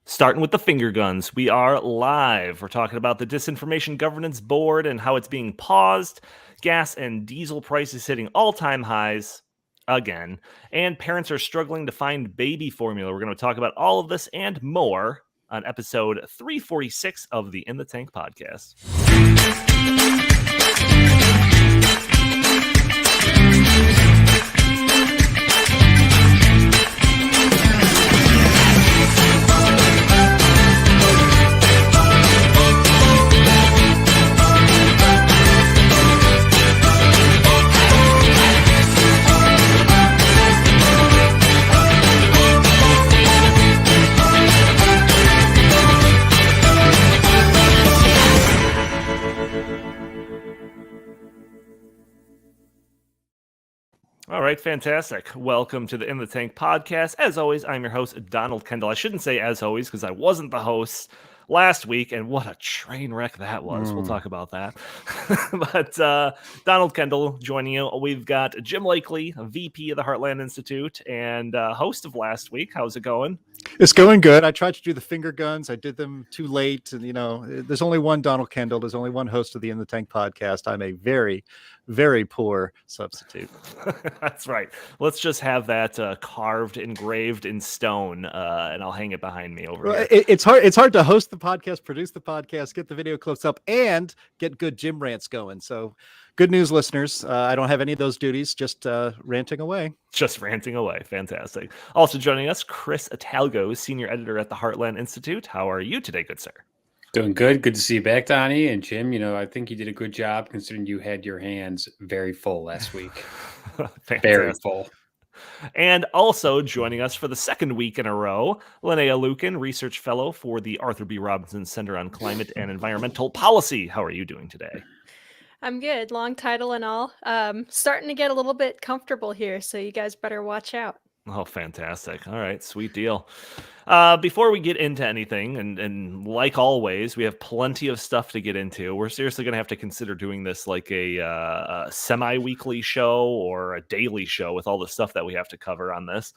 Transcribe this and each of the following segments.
Starting with the finger guns, we are live. We're talking about the Disinformation Governance Board and how it's being paused, gas and diesel prices hitting all-time highs again, and parents are struggling to find baby formula. We're going to talk about all of this and more on episode 346 of the In the Tank podcast. All right, fantastic. Welcome to the In the Tank podcast. As always, I'm your host, Donald Kendal. I shouldn't say as always because I wasn't the host last week, and what a train wreck that was. We'll talk about that. But Donald Kendal joining you. We've got Jim Lakely, VP of the Heartland Institute and host of last week. How's it going? It's going good. I tried to do the finger guns. I did them too late. And, there's only one Donald Kendal. There's only one host of the In the Tank podcast. I'm a very, very poor substitute. That's right. Let's just have that carved, engraved in stone, and I'll hang it behind me over here. It's hard to host the podcast, produce the podcast, get the video clips up, and get good Jim rants going. So good news, listeners. I don't have any of those duties, just ranting away. Just ranting away. Fantastic. Also joining us, Chris Talgo, senior editor at the Heartland Institute. How are you today, good sir? Doing good. Good to see you back, Donnie. And Jim, I think you did a good job considering you had your hands very full last week. Very full. And also joining us for the second week in a row, Linnea Lueken, research fellow for the Arthur B. Robinson Center on Climate and Environmental Policy. How are you doing today? I'm good. Long title and all. Starting to get a little bit comfortable here, so you guys better watch out. Oh, fantastic. All right, sweet deal. Before we get into anything, and like always, we have plenty of stuff to get into. We're seriously going to have to consider doing this like a semi-weekly show or a daily show with all the stuff that we have to cover on this.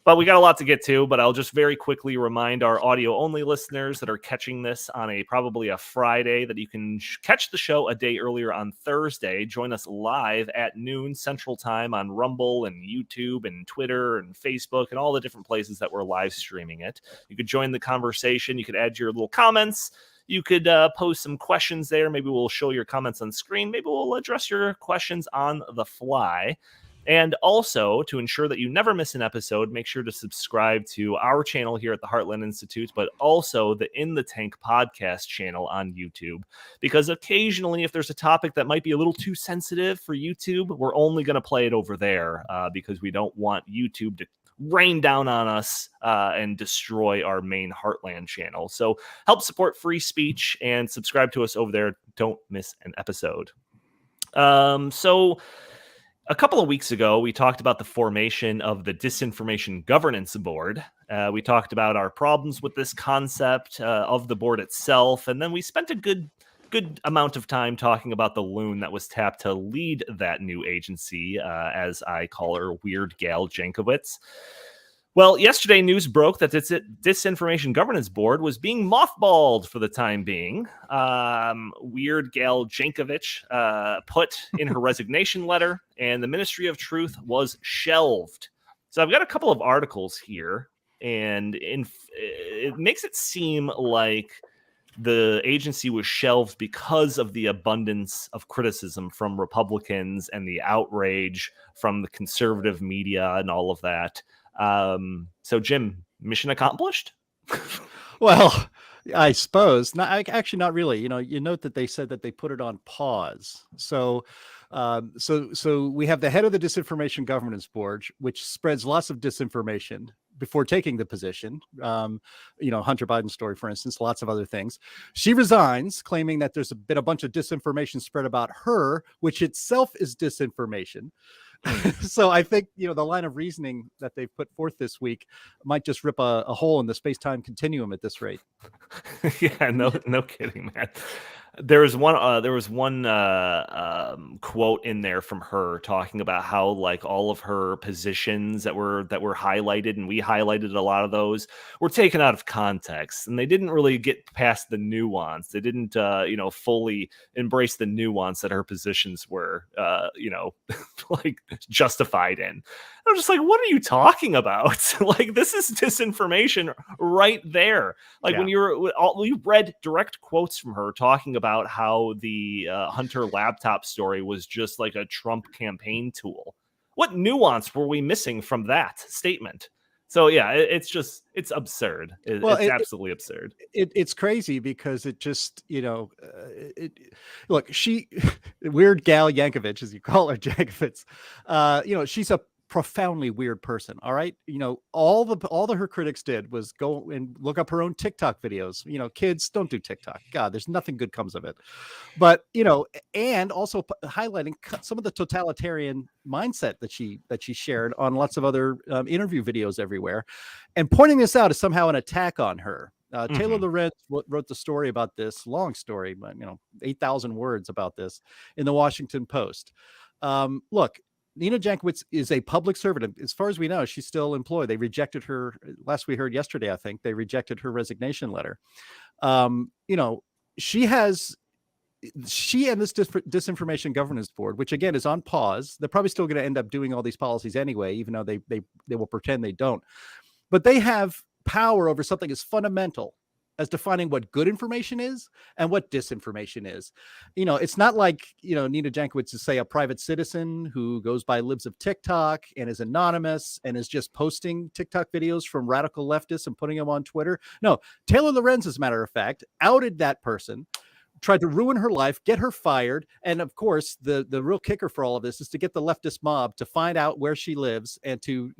But we got a lot to get to, but I'll just very quickly remind our audio-only listeners that are catching this on probably a Friday that you can catch the show a day earlier on Thursday. Join us live at noon Central Time on Rumble and YouTube and Twitter and Facebook and all the different places that we're live streaming it. You could join the conversation. You could add your little comments. You could post some questions there. Maybe we'll show your comments on screen. Maybe we'll address your questions on the fly. And also, to ensure that you never miss an episode, make sure to subscribe to our channel here at the Heartland Institute, but also the In the Tank podcast channel on YouTube. Because occasionally, if there's a topic that might be a little too sensitive for YouTube, we're only going to play it over there because we don't want YouTube to rain down on us and destroy our main Heartland channel. So help support free speech and subscribe to us over there. Don't miss an episode. A couple of weeks ago, we talked about the formation of the Disinformation Governance Board. We talked about our problems with this concept of the board itself, and then we spent a good amount of time talking about the loon that was tapped to lead that new agency, as I call her, Weird Gal Jankowicz. Well, yesterday news broke that its Disinformation Governance Board was being mothballed for the time being. Weird Gal Jankovic put in her resignation letter, and the Ministry of Truth was shelved. So I've got a couple of articles here, and it makes it seem like the agency was shelved because of the abundance of criticism from Republicans and the outrage from the conservative media and all of that. So Jim, mission accomplished? Well, I suppose actually not really. You note that they said that they put it on pause. So we have the head of the Disinformation Governance Board, which spreads lots of disinformation before taking the position. Hunter Biden's story, for instance, lots of other things. She resigns, claiming that there's been a bunch of disinformation spread about her, which itself is disinformation. So I think, the line of reasoning that they've put forth this week might just rip a hole in the space-time continuum at this rate. Yeah, no kidding, man. There was one quote in there from her talking about how like all of her positions that were highlighted, and we highlighted a lot of those, were taken out of context, and they didn't really get past the nuance. They didn't fully embrace the nuance that her positions were like justified in. I'm just like, what are you talking about? Like, this is disinformation right there. Like when you read direct quotes from her talking about how the Hunter laptop story was just like a Trump campaign tool. What nuance were we missing from that statement? So yeah, it's absurd. It's absolutely absurd. It's crazy because it just, look, weird gal Yankovic, as you call her, Jankovic, she's a profoundly weird person. All right. All that her critics did was go and look up her own TikTok videos. Kids, don't do TikTok. God, there's nothing good comes of it. But, and also highlighting some of the totalitarian mindset that she shared on lots of other interview videos everywhere, and pointing this out as somehow an attack on her. Taylor Lorenz wrote the story about this, long story, but 8,000 words about this in the Washington Post. Look, Nina Jankowicz is a public servant. As far as we know, she's still employed. They rejected her last we heard yesterday. I think they rejected her resignation letter. She and this Disinformation Governance Board, which again is on pause. They're probably still going to end up doing all these policies anyway, even though they will pretend they don't. But they have power over something as fundamental as defining what good information is and what disinformation is. It's not like, Nina Jankowicz is, say, a private citizen who goes by libs of TikTok and is anonymous and is just posting TikTok videos from radical leftists and putting them on Twitter. No, Taylor Lorenz, as a matter of fact, outed that person, tried to ruin her life, get her fired. And of course, the real kicker for all of this is to get the leftist mob to find out where she lives and to,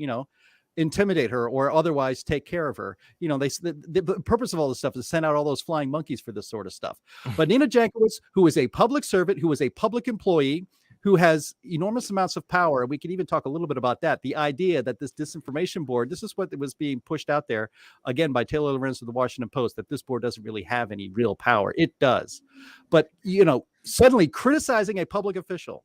intimidate her or otherwise take care of her. The purpose of all this stuff is to send out all those flying monkeys for this sort of stuff. But Nina Jankowicz, who is a public servant, who is a public employee, who has enormous amounts of power, and we can even talk a little bit about that. The idea that this Disinformation Board, this is what was being pushed out there, again, by Taylor Lorenz of the Washington Post, that this board doesn't really have any real power. It does. But, suddenly criticizing a public official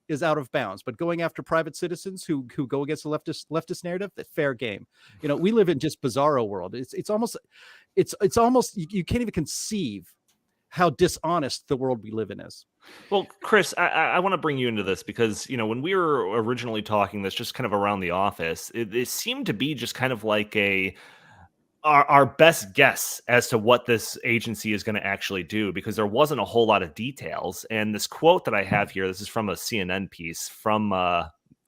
is out of bounds, but going after private citizens who go against the leftist narrative, fair game. We live in just bizarro world. It's almost you can't even conceive how dishonest the world we live in is. Well, Chris, I want to bring you into this because, when we were originally talking this just kind of around the office, it seemed to be just kind of like our best guess as to what this agency is going to actually do, because there wasn't a whole lot of details. And this quote that I have here, this is from a CNN piece from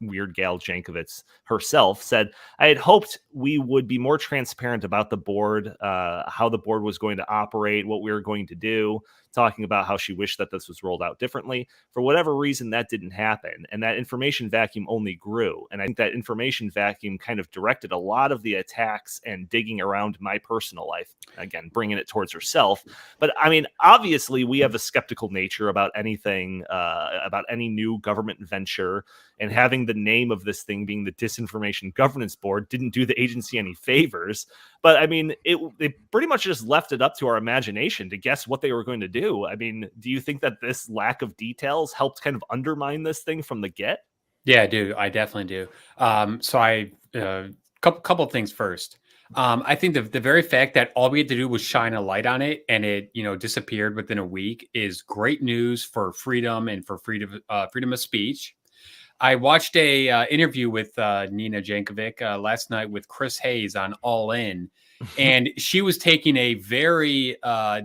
Weird Gal Jankovic herself, said, "I had hoped we would be more transparent about the board, how the board was going to operate, what we were going to do," talking about how she wished that this was rolled out differently. For whatever reason, that didn't happen. And that information vacuum only grew. And I think that information vacuum kind of directed a lot of the attacks and digging around my personal life, again, bringing it towards herself. But I mean, obviously, we have a skeptical nature about anything, about any new government venture, and having the name of this thing being the Disinformation Governance Board didn't do the agency any favors. But I mean, they pretty much just left it up to our imagination to guess what they were going to do. I mean, do you think that this lack of details helped kind of undermine this thing from the get? Yeah, I do. I definitely do. So I couple things first. I think the very fact that all we had to do was shine a light on it and it disappeared within a week is great news for freedom and for freedom of speech. I watched a interview with Nina Jankowicz last night with Chris Hayes on All In, and she was taking a very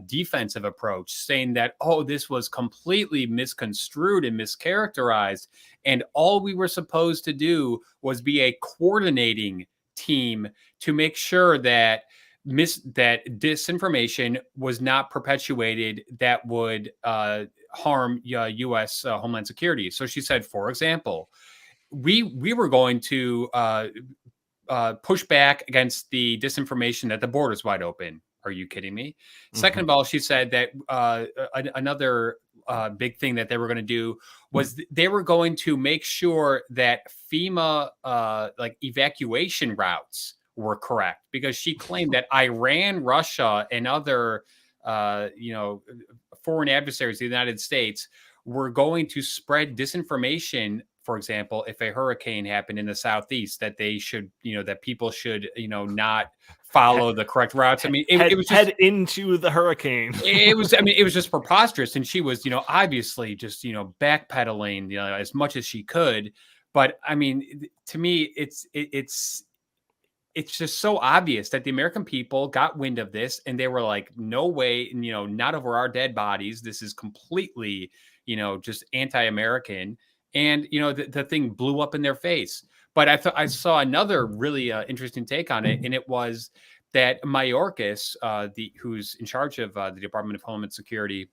defensive approach, saying that, this was completely misconstrued and mischaracterized, and all we were supposed to do was be a coordinating team to make sure that disinformation was not perpetuated that would harm U.S. Homeland Security. So she said, for example, we were going to push back against the disinformation that the border's wide open. Are you kidding me? Mm-hmm. Second of all, she said that another big thing that they were going to do was they were going to make sure that FEMA evacuation routes were correct, because she claimed that Iran, Russia, and other foreign adversaries of the United States were going to spread disinformation. For example, if a hurricane happened in the Southeast, that they should, that people should, not follow the correct routes. I mean, it was just head into the hurricane. it was just preposterous. And she was, obviously just, backpedaling, as much as she could. But I mean, to me, it's just so obvious that the American people got wind of this and they were like, no way, not over our dead bodies. This is completely, just anti-American. And, the thing blew up in their face. But I saw another really interesting take on it. And it was that Mayorkas, who's in charge of the Department of Homeland Security,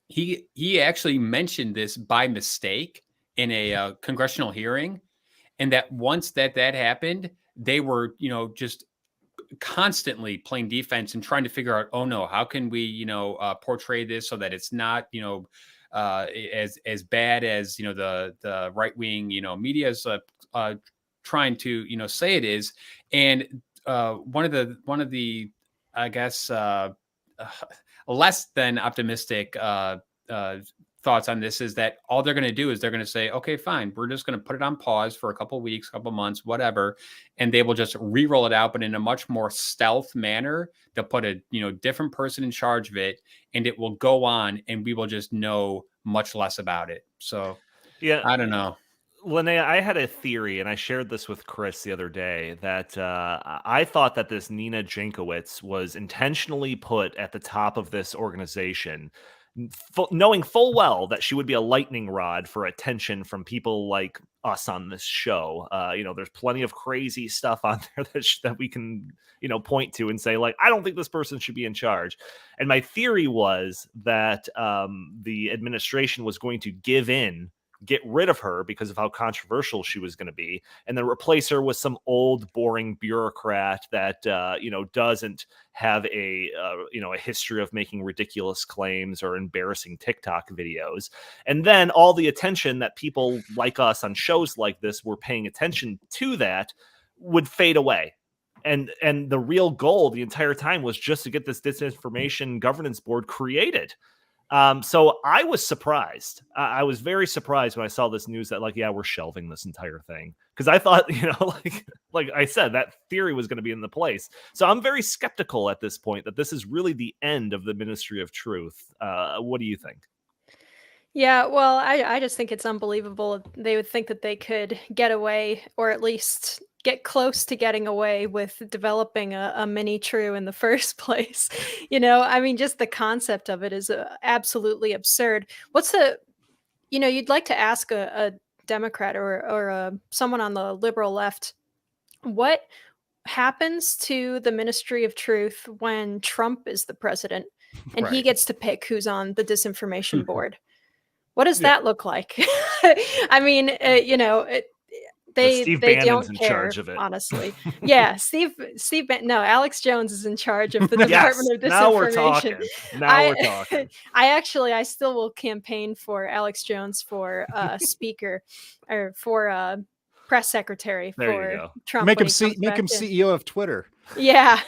he actually mentioned this by mistake in a congressional hearing. And that once that happened, they were, just constantly playing defense and trying to figure out, oh no, how can we, portray this so that it's not, as bad as the right wing media is trying to say it is. And one of the I guess less than optimistic thoughts on this is that all they're going to do is they're going to say, okay, fine, we're just going to put it on pause for a couple of weeks, couple of months, whatever, and they will just re-roll it out, but in a much more stealth manner. They'll put a different person in charge of it, and it will go on, and we will just know much less about it. So Yeah, I don't know. Linnea, I had a theory, and I shared this with Chris the other day, that I thought that this Nina Jankowicz was intentionally put at the top of this organization, knowing full well that she would be a lightning rod for attention from people like us on this show. There's plenty of crazy stuff on there that we can, point to and say, like, I don't think this person should be in charge. And my theory was that the administration was going to get rid of her because of how controversial she was going to be, and then replace her with some old, boring bureaucrat that doesn't have a history of making ridiculous claims or embarrassing TikTok videos. And then all the attention that people like us on shows like this were paying attention to that would fade away. And the real goal the entire time was just to get this Disinformation Governance Board created. So I was surprised. I was very surprised when I saw this news that, like, yeah, we're shelving this entire thing. Because I thought, like I said, that theory was going to be in the place. So I'm very skeptical at this point that this is really the end of the Ministry of Truth. What do you think? Yeah, well, I just think it's unbelievable. They would think that they could get away, or at least get close to getting away with developing a mini true in the first place. I mean, just the concept of it is absolutely absurd. You'd like to ask a Democrat or someone on the liberal left, what happens to the Ministry of Truth when Trump is the president and he Right. gets to pick who's on the Disinformation Board? What does that look like? I mean, Steve they Bannon's don't in care, charge of it. honestly. Yeah, no, Alex Jones is in charge of the Yes, Department of Disinformation. now we're talking. We're talking. I still will campaign for Alex Jones for speaker, or for press secretary There you for go. Trump. Make when him he comes make him back in. CEO of Twitter. Yeah.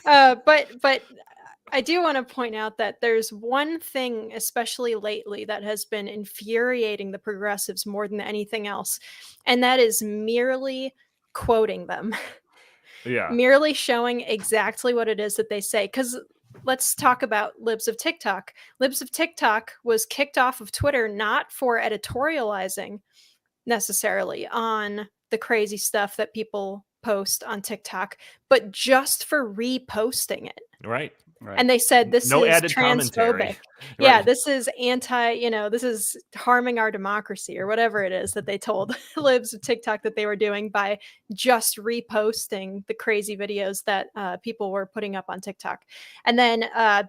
But I do want to point out that there's one thing, especially lately, that has been infuriating the progressives more than anything else, and that is merely quoting them. Yeah. Merely showing exactly what it is that they say. Because let's talk about Libs of TikTok. Libs of TikTok was kicked off of Twitter not for editorializing necessarily on the crazy stuff that people post on TikTok, but just for reposting it. Right. And they said this No is added commentary. transphobic. Yeah, Right. this is this is harming our democracy, or whatever it is that they told Libs of TikTok that they were doing by just reposting the crazy videos that people were putting up on TikTok. And then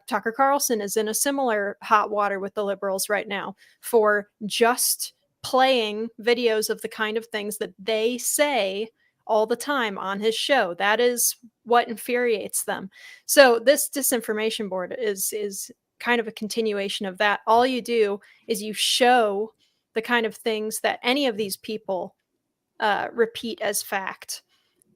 Tucker Carlson is in a similar hot water with the liberals right now for just playing videos of the kind of things that they say all the time on his show. That is what infuriates them. So this Disinformation Board is kind of a continuation of that. All you do is you show the kind of things that any of these people repeat as fact.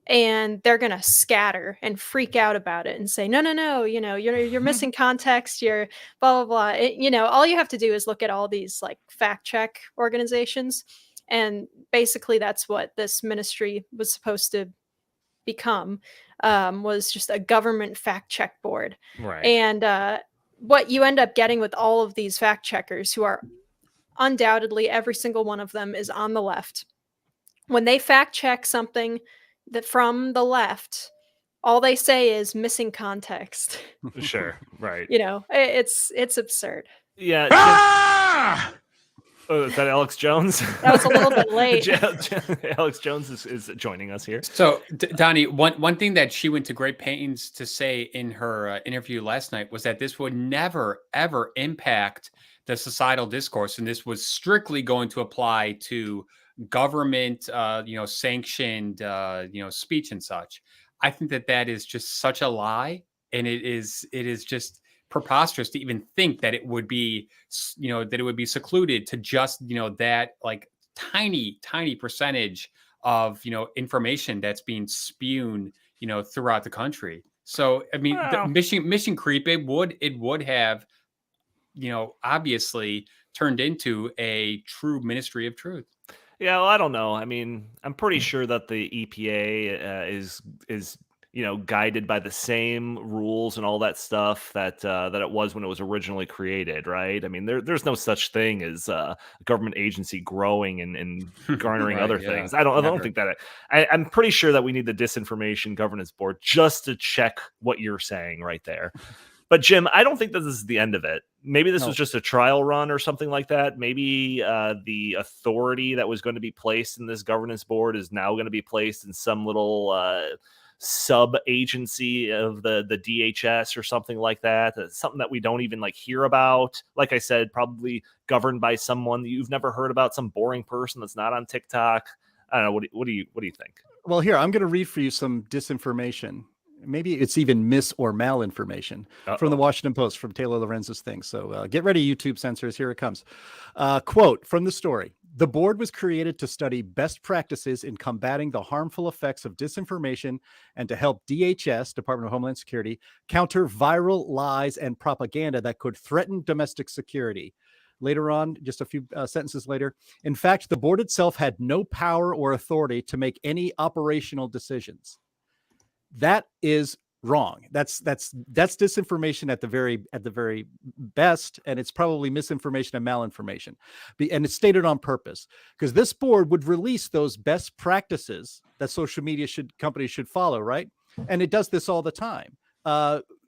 and they're going to scatter and freak out about it and say, no, you're missing context. You're blah, blah, blah. All you have to do is look at all these like fact check organizations. And basically that's what this ministry was supposed to become, was just a government fact check board. Right. And what you end up getting with all of these fact checkers, who are undoubtedly, every single one of them is on the left. When they fact check something that from the left, all they say is missing context. Sure. Right. It's absurd. Yeah. Oh, is that Alex Jones? That was a little bit late. Alex Jones is joining us here. So, Donnie, one thing that she went to great pains to say in her interview last night was that this would never, ever impact the societal discourse. And this was strictly going to apply to government, sanctioned, speech and such. I think that is just such a lie. And it is just preposterous to even think that it would be, secluded to just, that like tiny percentage of, information that's being spewed, throughout the country. So, I mean, the mission creep, it would have, obviously turned into a true ministry of truth. Yeah, well, I don't know. I mean, I'm pretty sure that the EPA is guided by the same rules and all that stuff that it was when it was originally created, right? I mean, there's no such thing as a government agency growing and garnering Right, other yeah, things. I don't never. think that. I'm pretty sure that we need the Disinformation Governance Board just to check what you're saying right there. But Jim, I don't think that this is the end of it. Maybe this was just a trial run or something like that. Maybe the authority that was going to be placed in this governance board is now going to be placed in some little sub agency of the DHS or something like that. Something that we don't even hear about. Like I said, probably governed by someone that you've never heard about, some boring person that's not on TikTok. I don't know. What do you think? Well, here, I'm going to read for you some disinformation. Maybe it's even mis or malinformation from the Washington Post, from Taylor Lorenz's thing. So get ready, YouTube censors. Here it comes. Quote from the story: "The board was created to study best practices in combating the harmful effects of disinformation and to help DHS, Department of Homeland Security, counter viral lies and propaganda that could threaten domestic security." Later on, just a few sentences later, "In fact, the board itself had no power or authority to make any operational decisions." That is wrong. That's disinformation at the very best, and it's probably misinformation and malinformation. And it's stated on purpose, because this board would release those best practices that social media companies should follow, right? And it does this all the time.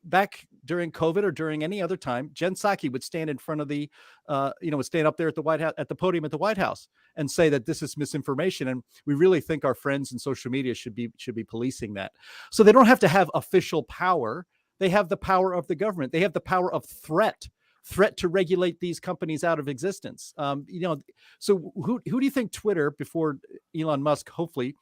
Back during COVID or during any other time, Jen Psaki would stand in front of would stand up there at the White House, at the podium at the White House, and say that this is misinformation. And we really think our friends in social media should be policing that. So they don't have to have official power. They have the power of the government. They have the power of threat to regulate these companies out of existence. So who do you think Twitter, before Elon Musk hopefully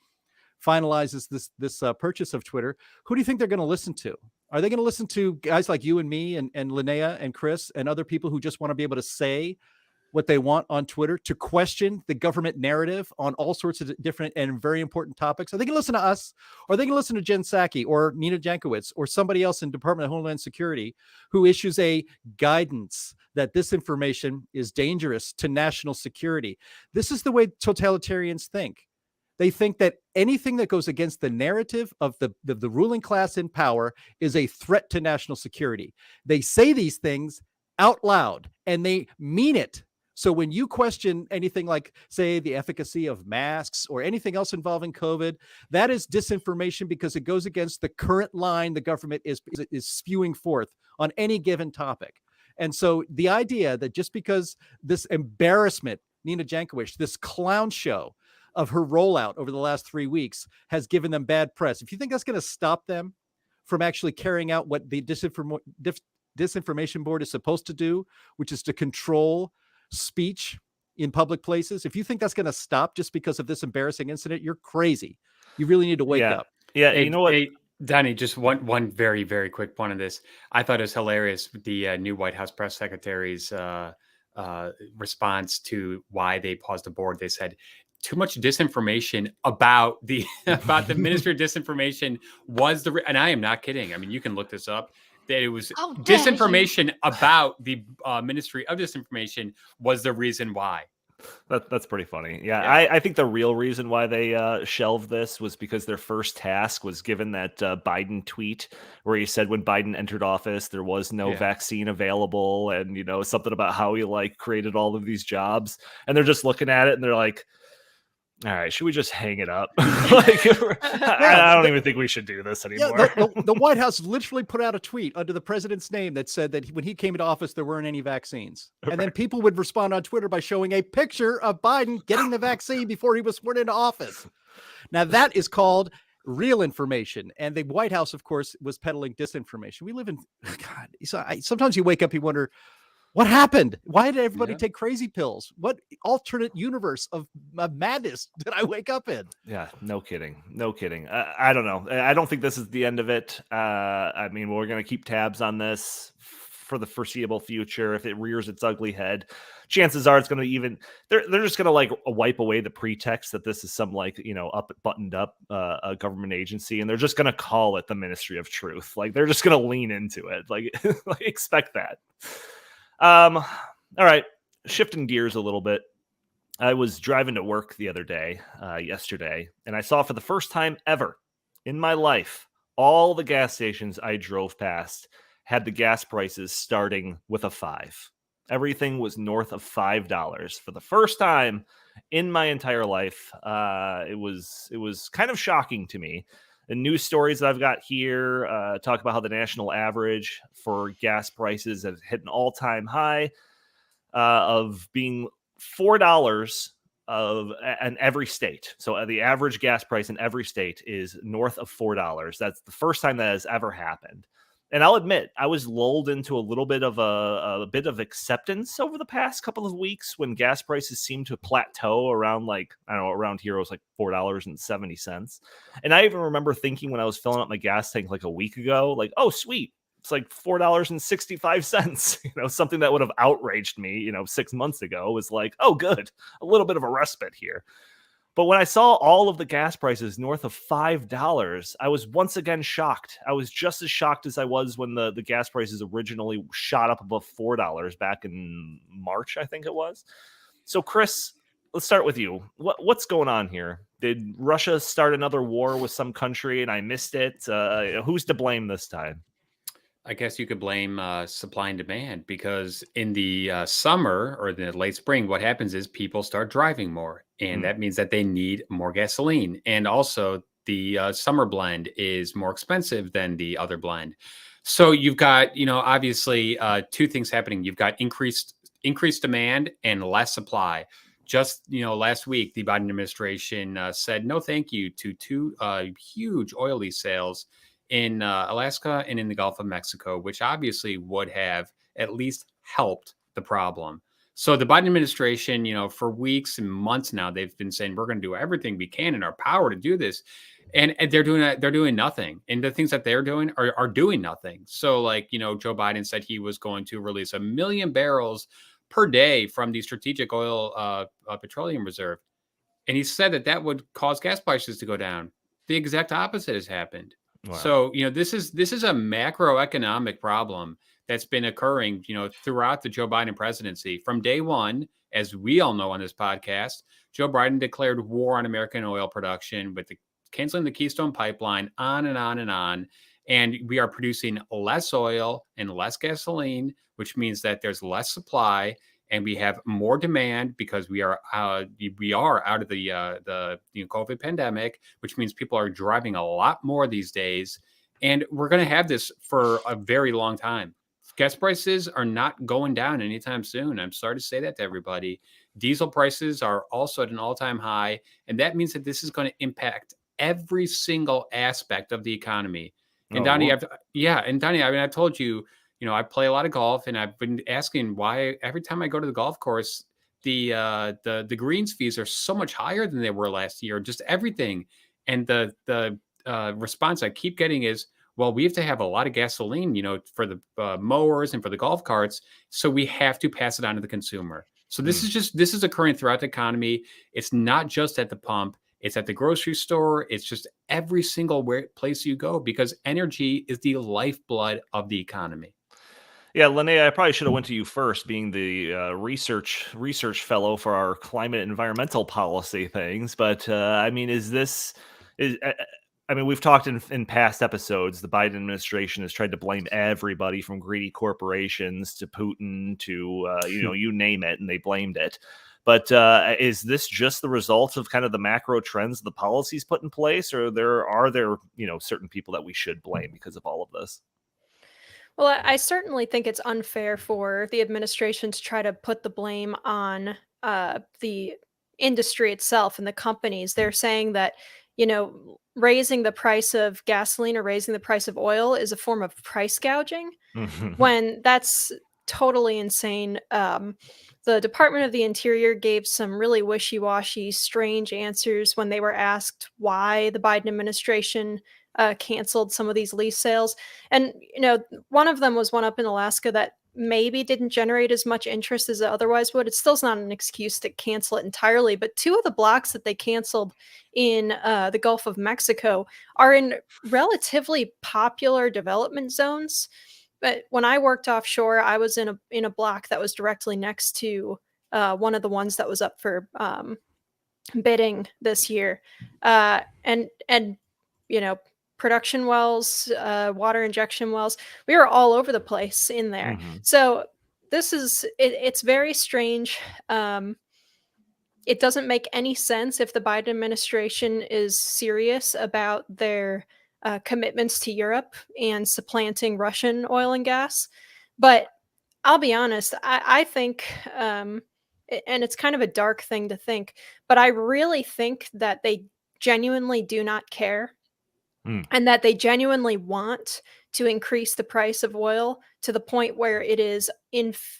finalizes this purchase of Twitter, who do you think they're going to listen to? Are they going to listen to guys like you and me and Linnea and Chris and other people who just want to be able to say what they want on Twitter, to question the government narrative on all sorts of different and very important topics? Are they going to listen to us? Or are they going to listen to Jen Psaki or Nina Jankowicz or somebody else in Department of Homeland Security who issues a guidance that this information is dangerous to national security? This is the way totalitarians think. They think that anything that goes against the narrative of the ruling class in power is a threat to national security. They say these things out loud and they mean it. So when you question anything like, say, the efficacy of masks or anything else involving COVID, that is disinformation, because it goes against the current line the government is spewing forth on any given topic. And so the idea that just because this embarrassment, Nina Jankowicz, this clown show of her rollout over the last 3 weeks has given them bad press, if you think that's going to stop them from actually carrying out what the Disinformation Board is supposed to do, which is to control speech in public places, if you think that's going to stop just because of this embarrassing incident, you're crazy. You really need to wake up. Yeah, Hey, you know what? hey, Donnie, just one very, very quick point of this. I thought it was hilarious with the new White House press secretary's response to why they paused the board. They said, too much disinformation about the about the Ministry of Disinformation was and I am not kidding. I mean, you can look this up. That it was How dare you. disinformation about the Ministry of Disinformation was the reason why. That's pretty funny. Yeah, Yeah. I think the real reason why they shelved this was because their first task was given that Biden tweet where he said when Biden entered office there was no Yeah. vaccine available, and something about how he created all of these jobs, and they're just looking at it and they're like, all right, should we just hang it up? I don't even think we should do this anymore. Yeah, the White House literally put out a tweet under the president's name that said that when he came into office, there weren't any vaccines. And then people would respond on Twitter by showing a picture of Biden getting the vaccine before he was sworn into office. Now, that is called real information. And the White House, of course, was peddling disinformation. We live in, God, sometimes you wake up, you wonder, what happened? Why did everybody take crazy pills? What alternate universe of madness did I wake up in? Yeah, no kidding. No kidding. I don't know. I don't think this is the end of it. I mean, we're going to keep tabs on this for the foreseeable future. If it rears its ugly head, chances are it's going to they're just going to wipe away the pretext that this is some buttoned up government agency, and they're just going to call it the Ministry of Truth. They're just going to lean into it. Expect that. All right, shifting gears a little bit. I was driving to work the other day, yesterday, and I saw for the first time ever in my life, all the gas stations I drove past had the gas prices starting with a 5. Everything was north of $5 for the first time in my entire life. It was kind of shocking to me. The news stories that I've got here talk about how the national average for gas prices has hit an all-time high of being $4 in every state. So the average gas price in every state is north of $4. That's the first time that has ever happened. And I'll admit, I was lulled into a little bit of a bit of acceptance over the past couple of weeks when gas prices seemed to plateau around around here it was $4.70. And I even remember thinking when I was filling up my gas tank a week ago, oh sweet, it's $4.65. Something that would have outraged me, 6 months ago was oh good, a little bit of a respite here. But when I saw all of the gas prices north of $5, I was once again shocked. I was just as shocked as I was when the gas prices originally shot up above $4 back in March, I think it was. So, Chris, let's start with you. What's going on here? Did Russia start another war with some country and I missed it? Who's to blame this time? I guess you could blame supply and demand, because in the summer or the late spring, what happens is people start driving more, and that means that they need more gasoline. And also the summer blend is more expensive than the other blend. So you've got, obviously two things happening. You've got increased demand and less supply. Just, last week, the Biden administration said no thank you to two huge oil lease sales in Alaska and in the Gulf of Mexico, which obviously would have at least helped the problem. So the Biden administration, for weeks and months now, they've been saying we're going to do everything we can in our power to do this, and they're doing nothing. And the things that they're doing are doing nothing. So Joe Biden said he was going to release 1 million barrels per day from the strategic oil petroleum reserve, and he said that would cause gas prices to go down. The exact opposite has happened. Wow. So, this is a macroeconomic problem that's been occurring, throughout the Joe Biden presidency. From day one, as we all know on this podcast, Joe Biden declared war on American oil production with canceling the Keystone Pipeline, on and on and on. And we are producing less oil and less gasoline, which means that there's less supply. And we have more demand because we are out of the COVID pandemic, which means people are driving a lot more these days. And we're going to have this for a very long time. Gas prices are not going down anytime soon. I'm sorry to say that to everybody. Diesel prices are also at an all-time high. And that means that this is going to impact every single aspect of the economy. And Donnie, I've told you, I play a lot of golf, and I've been asking why every time I go to the golf course, the greens fees are so much higher than they were last year, just everything. And the response I keep getting is, well, we have to have a lot of gasoline, for the mowers and for the golf carts. So we have to pass it on to the consumer. So this is occurring throughout the economy. It's not just at the pump. It's at the grocery store. It's just every single place you go, because energy is the lifeblood of the economy. Yeah, Linnea, I probably should have went to you first, being the research fellow for our climate and environmental policy things. But I mean, I mean, we've talked in past episodes. The Biden administration has tried to blame everybody from greedy corporations to Putin to you name it, and they blamed it. But is this just the result of kind of the macro trends the policies put in place, or are there certain people that we should blame because of all of this? Well, I certainly think it's unfair for the administration to try to put the blame on the industry itself and the companies. They're saying that, raising the price of gasoline or raising the price of oil is a form of price gouging, when that's totally insane. The Department of the Interior gave some really wishy washy, strange answers when they were asked why the Biden administration canceled some of these lease sales. And, one of them was one up in Alaska that maybe didn't generate as much interest as it otherwise would. It's still not an excuse to cancel it entirely, but two of the blocks that they canceled in the Gulf of Mexico are in relatively popular development zones. But when I worked offshore, I was in a block that was directly next to one of the ones that was up for bidding this year, and production wells, water injection wells. We were all over the place in there. So it's very strange. It doesn't make any sense if the Biden administration is serious about their commitments to Europe and supplanting Russian oil and gas. But I'll be honest, I think, and it's kind of a dark thing to think, but I really think that they genuinely do not care, and that they genuinely want to increase the price of oil to the point where it is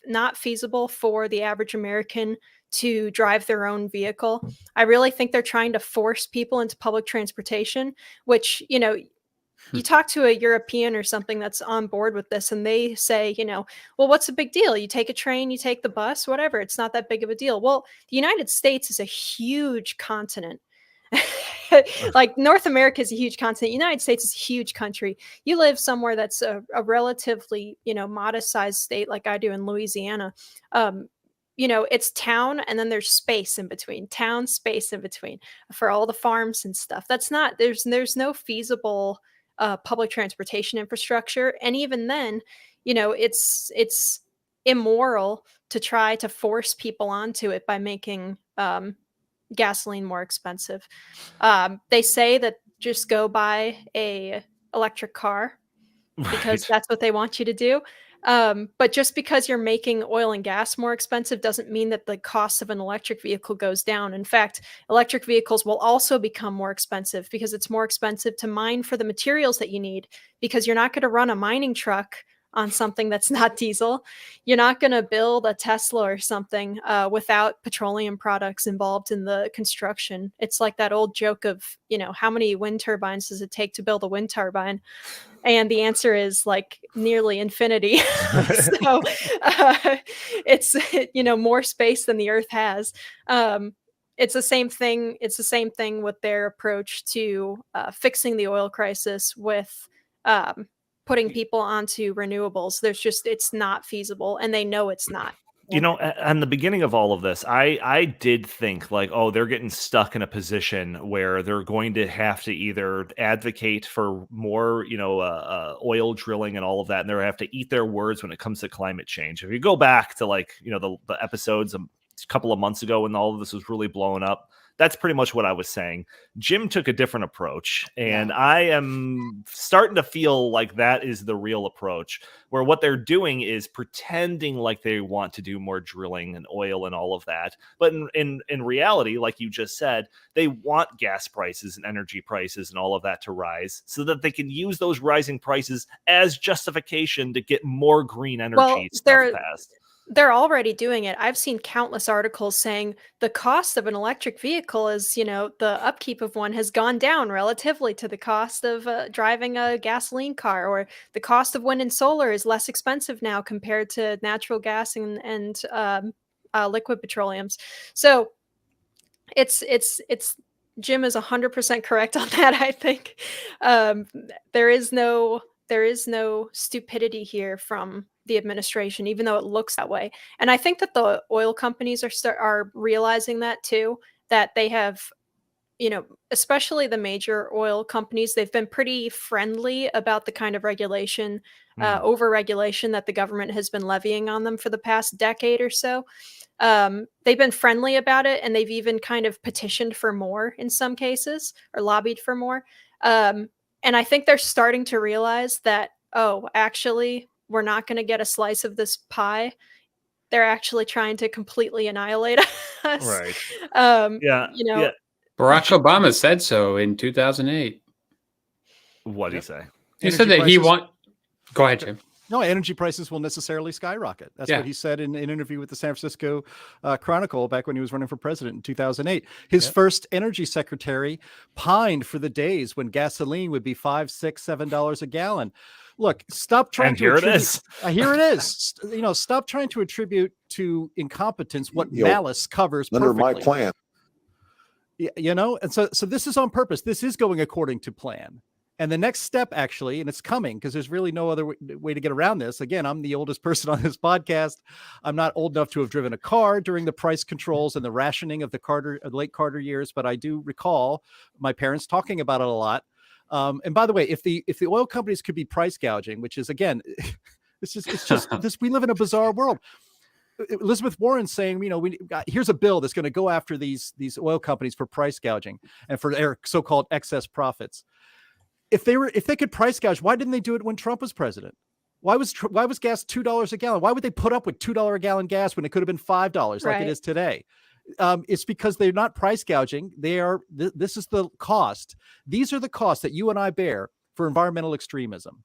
not feasible for the average American to drive their own vehicle. I really think they're trying to force people into public transportation, which, you talk to a European or something that's on board with this, and they say, well, what's the big deal? You take a train, you take the bus, whatever. It's not that big of a deal. Well, the United States is a huge continent. Like North America is a huge continent. United States is a huge country. You live somewhere that's a relatively, modest sized state like I do in Louisiana. It's town and then there's space in between. Town, space in between for all the farms and stuff. That's not there's no feasible public transportation infrastructure. And even then, it's immoral to try to force people onto it by making gasoline more expensive. They say that just go buy a electric car because that's what they want you to do. But just because you're making oil and gas more expensive doesn't mean that the cost of an electric vehicle goes down. In fact, electric vehicles will also become more expensive because it's more expensive to mine for the materials that you need, because you're not going to run a mining truck on something that's not diesel. You're not going to build a Tesla or something without petroleum products involved in the construction. It's like that old joke of, how many wind turbines does it take to build a wind turbine? And the answer is like nearly infinity. So it's, more space than the earth has. It's the same thing. It's the same thing with their approach to fixing the oil crisis with putting people onto renewables. It's not feasible, and they know it's not. On the beginning of all of this, I did think like, oh, they're getting stuck in a position where they're going to have to either advocate for more, oil drilling and all of that, and they're have to eat their words when it comes to climate change. If you go back to the episodes a couple of months ago when all of this was really blowing up, that's pretty much what I was saying. Jim took a different approach, and I am starting to feel like that is the real approach, where what they're doing is pretending like they want to do more drilling and oil and all of that. But in reality, like you just said, they want gas prices and energy prices and all of that to rise so that they can use those rising prices as justification to get more green energy stuff passed. They're already doing it. I've seen countless articles saying the cost of an electric vehicle is, the upkeep of one has gone down relatively to the cost of driving a gasoline car, or the cost of wind and solar is less expensive now compared to natural gas and liquid petroleums. So it's Jim is 100% correct on that. I think there is no stupidity here from the administration, even though it looks that way. And I think that the oil companies are realizing that too, that they have, especially the major oil companies, they've been pretty friendly about the kind of regulation, over-regulation that the government has been levying on them for the past decade or so. They've been friendly about it, and they've even kind of petitioned for more in some cases, or lobbied for more. And I think they're starting to realize that, actually, we're not going to get a slice of this pie. They're actually trying to completely annihilate us. Right. Yeah. Barack Obama said so in 2008. What did he say? He said that Go ahead, Jim. No, energy prices will necessarily skyrocket. That's what he said in an interview with the San Francisco Chronicle back when he was running for president in 2008. His first energy secretary pined for the days when gasoline would be $5, $6, $7 a gallon. Look, stop trying to attribute. Here it is. Stop trying to attribute to incompetence what malice covers under perfectly. my plan. And so this is on purpose. This is going according to plan. And the next step, actually, and it's coming because there's really no other way to get around this. Again, I'm the oldest person on this podcast. I'm not old enough to have driven a car during the price controls and the rationing of the late Carter years, but I do recall my parents talking about it a lot. And by the way, if the oil companies could be price gouging, which is, again, it's just this, we live in a bizarre world. Elizabeth Warren saying, here's a bill that's going to go after these oil companies for price gouging and for their so-called excess profits. If they could price gouge, why didn't they do it when Trump was president? Why was gas $2 a gallon? Why would they put up with $2 a gallon gas when it could have been $5 like it is today? It's because they're not price gouging. This is the cost. These are the costs that you and I bear for environmental extremism.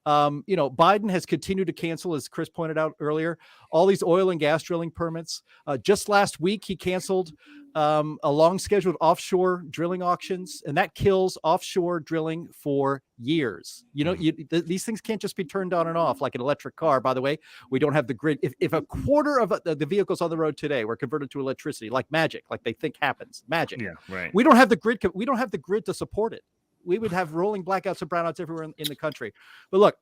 Biden has continued to cancel, as Chris pointed out earlier, all these oil and gas drilling permits. Just last week, he canceled a long scheduled offshore drilling auctions, and that kills offshore drilling for years. These things can't just be turned on and off like an electric car. By the way, we don't have the grid. If a quarter of the vehicles on the road today were converted to electricity, like magic, like they think happens, magic. Yeah, right. We don't have the grid. We don't have the grid to support it. We would have rolling blackouts and brownouts everywhere in the country. But look,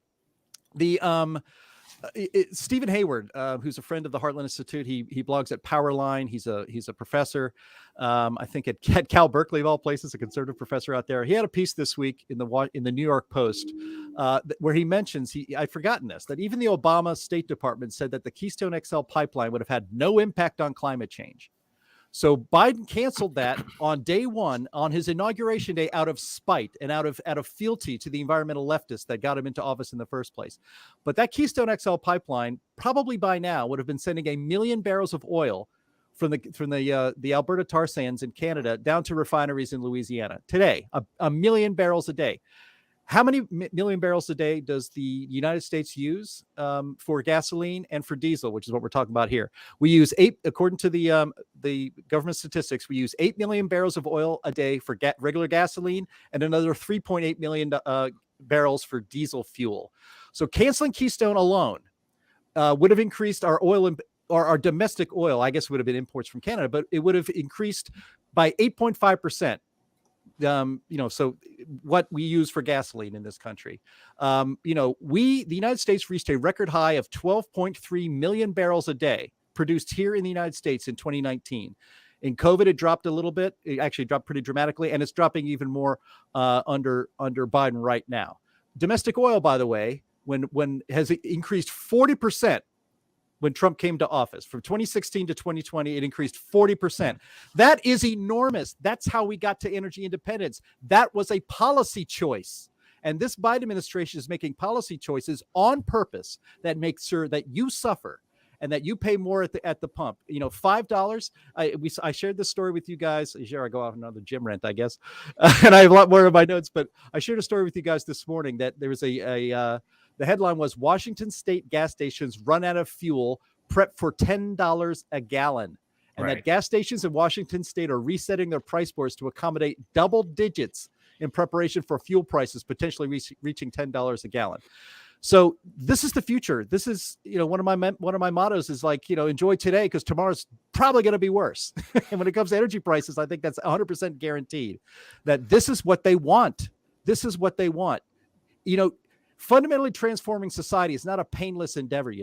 Stephen Hayward, who's a friend of the Heartland Institute, he blogs at Powerline. He's a professor, I think at Cal Berkeley of all places, a conservative professor out there. He had a piece this week in the New York Post where he mentions I'd forgotten this, that even the Obama State Department said that the Keystone XL pipeline would have had no impact on climate change. So Biden canceled that on day one, on his inauguration day, out of spite and out of fealty to the environmental leftists that got him into office in the first place. But that Keystone XL pipeline probably by now would have been sending 1 million barrels of oil from the Alberta tar sands in Canada down to refineries in Louisiana today. 1 million barrels a day. How many million barrels a day does the United States use for gasoline and for diesel, which is what we're talking about here? We use 8, according to the government statistics, we use 8 million barrels of oil a day for regular gasoline and another 3.8 million barrels for diesel fuel. So canceling Keystone alone would have increased our oil or our domestic oil. I guess it would have been imports from Canada, but it would have increased by 8.5%. So what we use for gasoline in this country, the United States reached a record high of 12.3 million barrels a day produced here in the United States in 2019. In COVID, it dropped a little bit. It actually dropped pretty dramatically, and it's dropping even more under Biden right now. Domestic oil, by the way, when has increased 40%. When Trump came to office. From 2016 to 2020, it increased 40%. That is enormous. That's how we got to energy independence. That was a policy choice. And this Biden administration is making policy choices on purpose that make sure that you suffer and that you pay more at the pump. $5. I shared this story with you guys. Sure, I go off another gym rant, I guess. And I have a lot more in my notes, but I shared a story with you guys this morning that there was the headline was Washington State gas stations run out of fuel, prep for $10 a gallon. And that gas stations in Washington State are resetting their price boards to accommodate double digits in preparation for fuel prices potentially reaching $10 a gallon. So this is the future. This is, one of my mottos is like, enjoy today because tomorrow's probably going to be worse. And when it comes to energy prices, I think that's 100% guaranteed that this is what they want. This is what they want. Fundamentally transforming society is not a painless endeavor,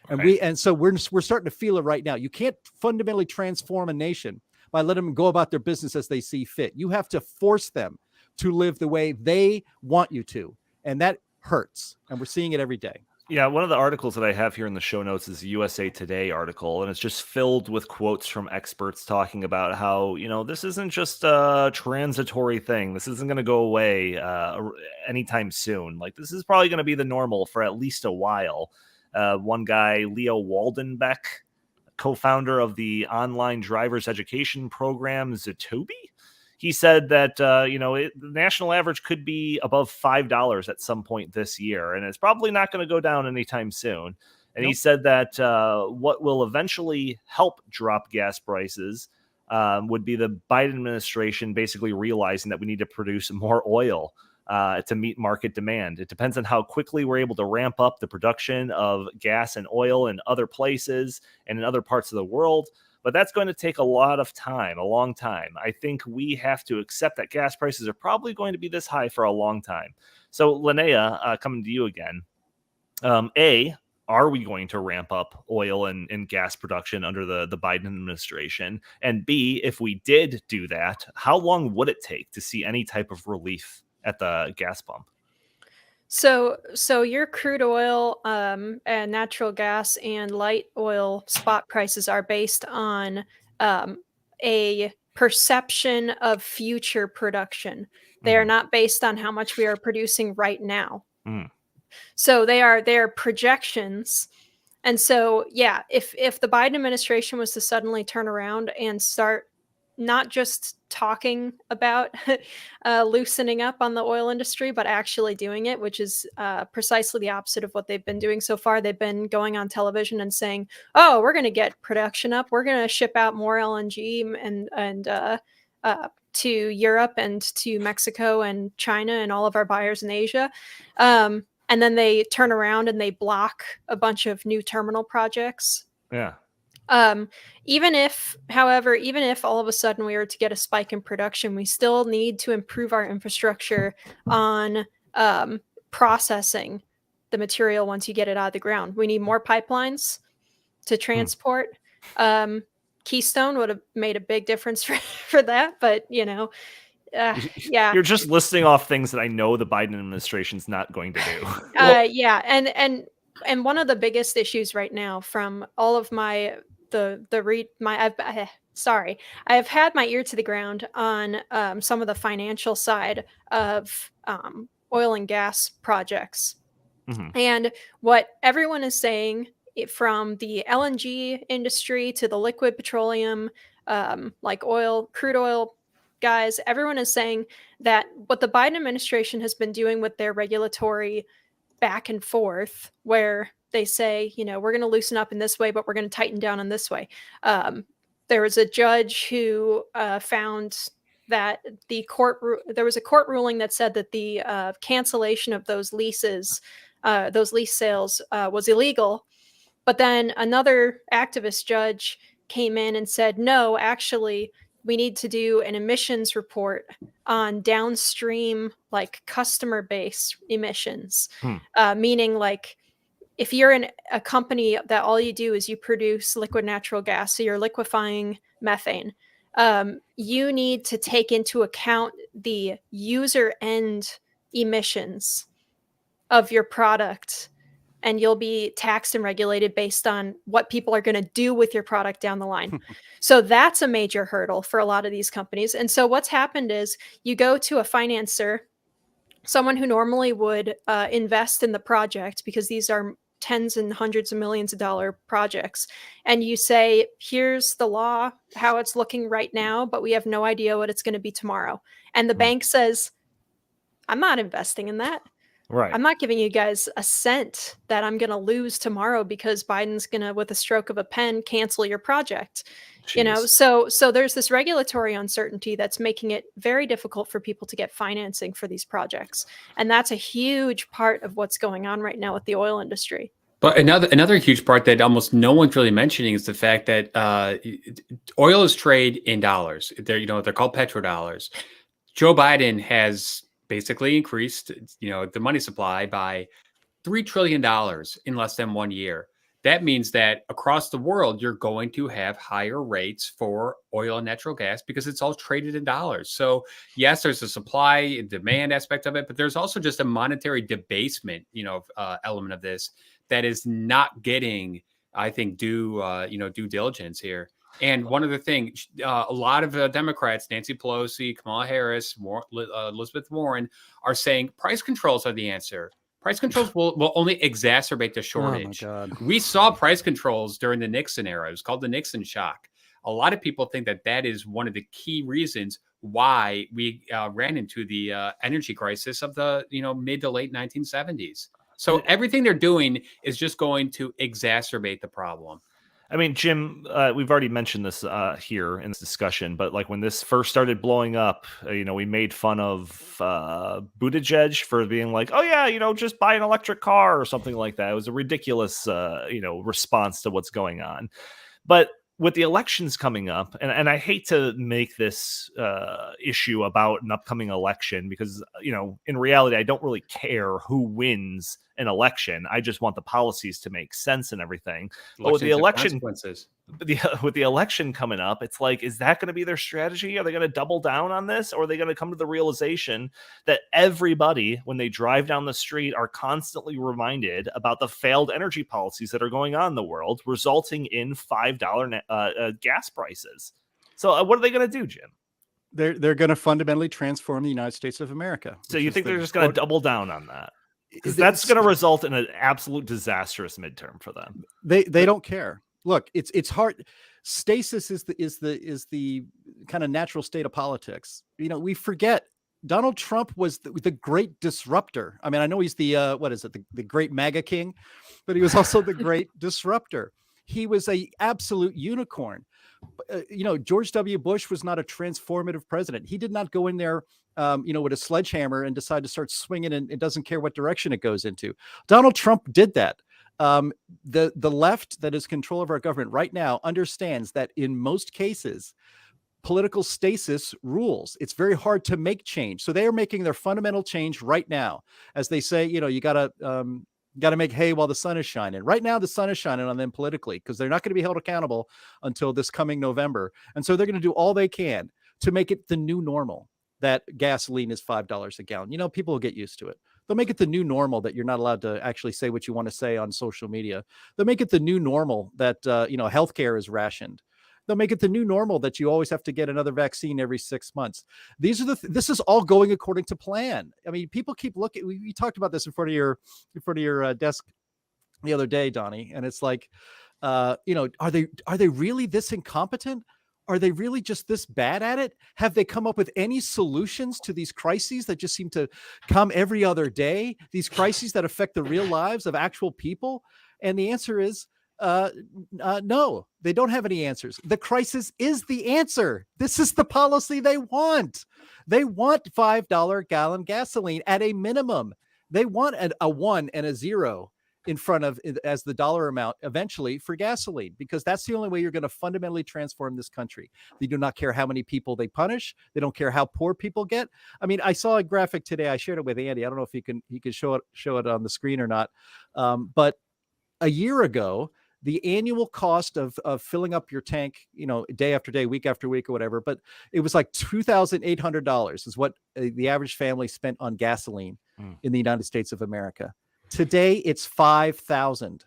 and so we're starting to feel it right now. You can't fundamentally transform a nation by letting them go about their business as they see fit. You have to force them to live the way they want you to, and that hurts. And we're seeing it every day. Yeah, one of the articles that I have here in the show notes is a USA Today article, and it's just filled with quotes from experts talking about how, this isn't just a transitory thing. This isn't going to go away anytime soon. Like, this is probably going to be the normal for at least a while. One guy, Leo Waldenbeck, co-founder of the online driver's education program, Zatobi, he said that, the national average could be above $5 at some point this year, and it's probably not going to go down anytime soon. And He said that what will eventually help drop gas prices would be the Biden administration basically realizing that we need to produce more oil to meet market demand. It depends on how quickly we're able to ramp up the production of gas and oil in other places and in other parts of the world. But that's going to take a lot of time, a long time. I think we have to accept that gas prices are probably going to be this high for a long time. So, Linnea, coming to you again. Are we going to ramp up oil and gas production under the Biden administration? And B, if we did do that, how long would it take to see any type of relief at the gas pump? So your crude oil and natural gas and light oil spot prices are based on a perception of future production. They are not based on how much we are producing right now. So they are projections. And so, yeah, if the Biden administration was to suddenly turn around and start not just talking about loosening up on the oil industry, but actually doing it, which is precisely the opposite of what they've been doing so far. They've been going on television and saying, "Oh, we're going to get production up. We're going to ship out more LNG and to Europe and to Mexico and China and all of our buyers in Asia." And then they turn around and they block a bunch of new terminal projects. Yeah. Even if all of a sudden we were to get a spike in production, we still need to improve our infrastructure on processing the material once you get it out of the ground. We need more pipelines to transport. Keystone would have made a big difference for that, but yeah. You're just listing off things that I know the Biden administration's not going to do. Yeah, and one of the biggest issues right now from all of I have had my ear to the ground on some of the financial side of oil and gas projects. And what everyone is saying, from the LNG industry to the liquid petroleum, like crude oil guys, everyone is saying that what the Biden administration has been doing with their regulatory back and forth, where they say, we're going to loosen up in this way, but we're going to tighten down in this way. There was a judge who found that there was a court ruling that said that the cancellation of those lease sales was illegal. But then another activist judge came in and said, no, actually, we need to do an emissions report on downstream, like customer base emissions, meaning like if you're in a company that all you do is you produce liquid natural gas, so you're liquefying methane, you need to take into account the user end emissions of your product, and you'll be taxed and regulated based on what people are going to do with your product down the line. So that's a major hurdle for a lot of these companies. And so what's happened is you go to a financer, someone who normally would invest in the project, because these are tens and hundreds of millions of dollar projects, and you say, here's the law, how it's looking right now, but we have no idea what it's going to be tomorrow. And the bank says, I'm not investing in that. Right. I'm not giving you guys a cent that I'm going to lose tomorrow because Biden's going to, with a stroke of a pen, cancel your project. Jeez. So there's this regulatory uncertainty that's making it very difficult for people to get financing for these projects. And that's a huge part of what's going on right now with the oil industry. But another huge part that almost no one's really mentioning is the fact that oil is traded in dollars. They're called petrodollars. Joe Biden has basically increased the money supply by $3 trillion in less than 1 year. That means that across the world, you're going to have higher rates for oil and natural gas because it's all traded in dollars. So yes, there's a supply and demand aspect of it, but there's also just a monetary debasement, element of this that is not getting, I think, due diligence here. And one other thing, a lot of Democrats, Nancy Pelosi, Kamala Harris, Elizabeth Warren, are saying price controls are the answer. Price controls will only exacerbate the shortage. Oh my God. We saw price controls during the Nixon era. It was called the Nixon shock. A lot of people think that is one of the key reasons why we ran into the energy crisis of the mid to late 1970s. So everything they're doing is just going to exacerbate the problem. I mean, Jim, we've already mentioned this here in this discussion, but like when this first started blowing up, we made fun of Buttigieg for being like, oh yeah, just buy an electric car or something like that. It was a ridiculous, response to what's going on. But with the elections coming up, and I hate to make this issue about an upcoming election because, in reality, I don't really care who wins an election. I just want the policies to make sense and everything. But with the election, with the election coming up, it's like, is that going to be their strategy? Are they going to double down on this? Or are they going to come to the realization that everybody, when they drive down the street, are constantly reminded about the failed energy policies that are going on in the world, resulting in $5 gas prices? So what are they going to do, Jim? They're going to fundamentally transform the United States of America. So you think they're just going to double down on that? Because that's going to result in an absolute disastrous midterm for them. They don't care. Look, it's hard. Stasis is the kind of natural state of politics. We forget Donald Trump was the great disruptor. I mean, I know he's the the great MAGA king, but he was also the great disruptor. He was a absolute unicorn. George W. Bush was not a transformative president. He did not go in there, with a sledgehammer and decide to start swinging, and it doesn't care what direction it goes into. Donald Trump did that. The left that is control of our government right now understands that in most cases, political stasis rules. It's very hard to make change. So they are making their fundamental change right now. As they say, you got to make hay while the sun is shining. Right now, the sun is shining on them politically because they're not going to be held accountable until this coming November. And so they're going to do all they can to make it the new normal that gasoline is $5 a gallon. People will get used to it. They'll make it the new normal that you're not allowed to actually say what you want to say on social media. They'll make it the new normal that, healthcare is rationed. They'll make it the new normal that you always have to get another vaccine every 6 months. This is all going according to plan. I mean, people keep looking. We talked about this in front of your desk the other day, Donnie, and it's like, are they really this incompetent? Are they really just this bad at it? Have they come up with any solutions to these crises that just seem to come every other day? These crises that affect the real lives of actual people? And the answer is no, they don't have any answers. The crisis is the answer. This is the policy they want. They want $5 gallon gasoline at a minimum. They want a 1 and a 0 in front of as the dollar amount eventually for gasoline, because that's the only way you're going to fundamentally transform this country. They do not care how many people they punish. They don't care how poor people get. I mean, I saw a graphic today. I shared it with Andy. I don't know if he can show it on the screen or not. But a year ago, the annual cost of filling up your tank, day after day, week after week or whatever, but it was like $2,800 is what the average family spent on gasoline in the United States of America. Today, it's $5,000.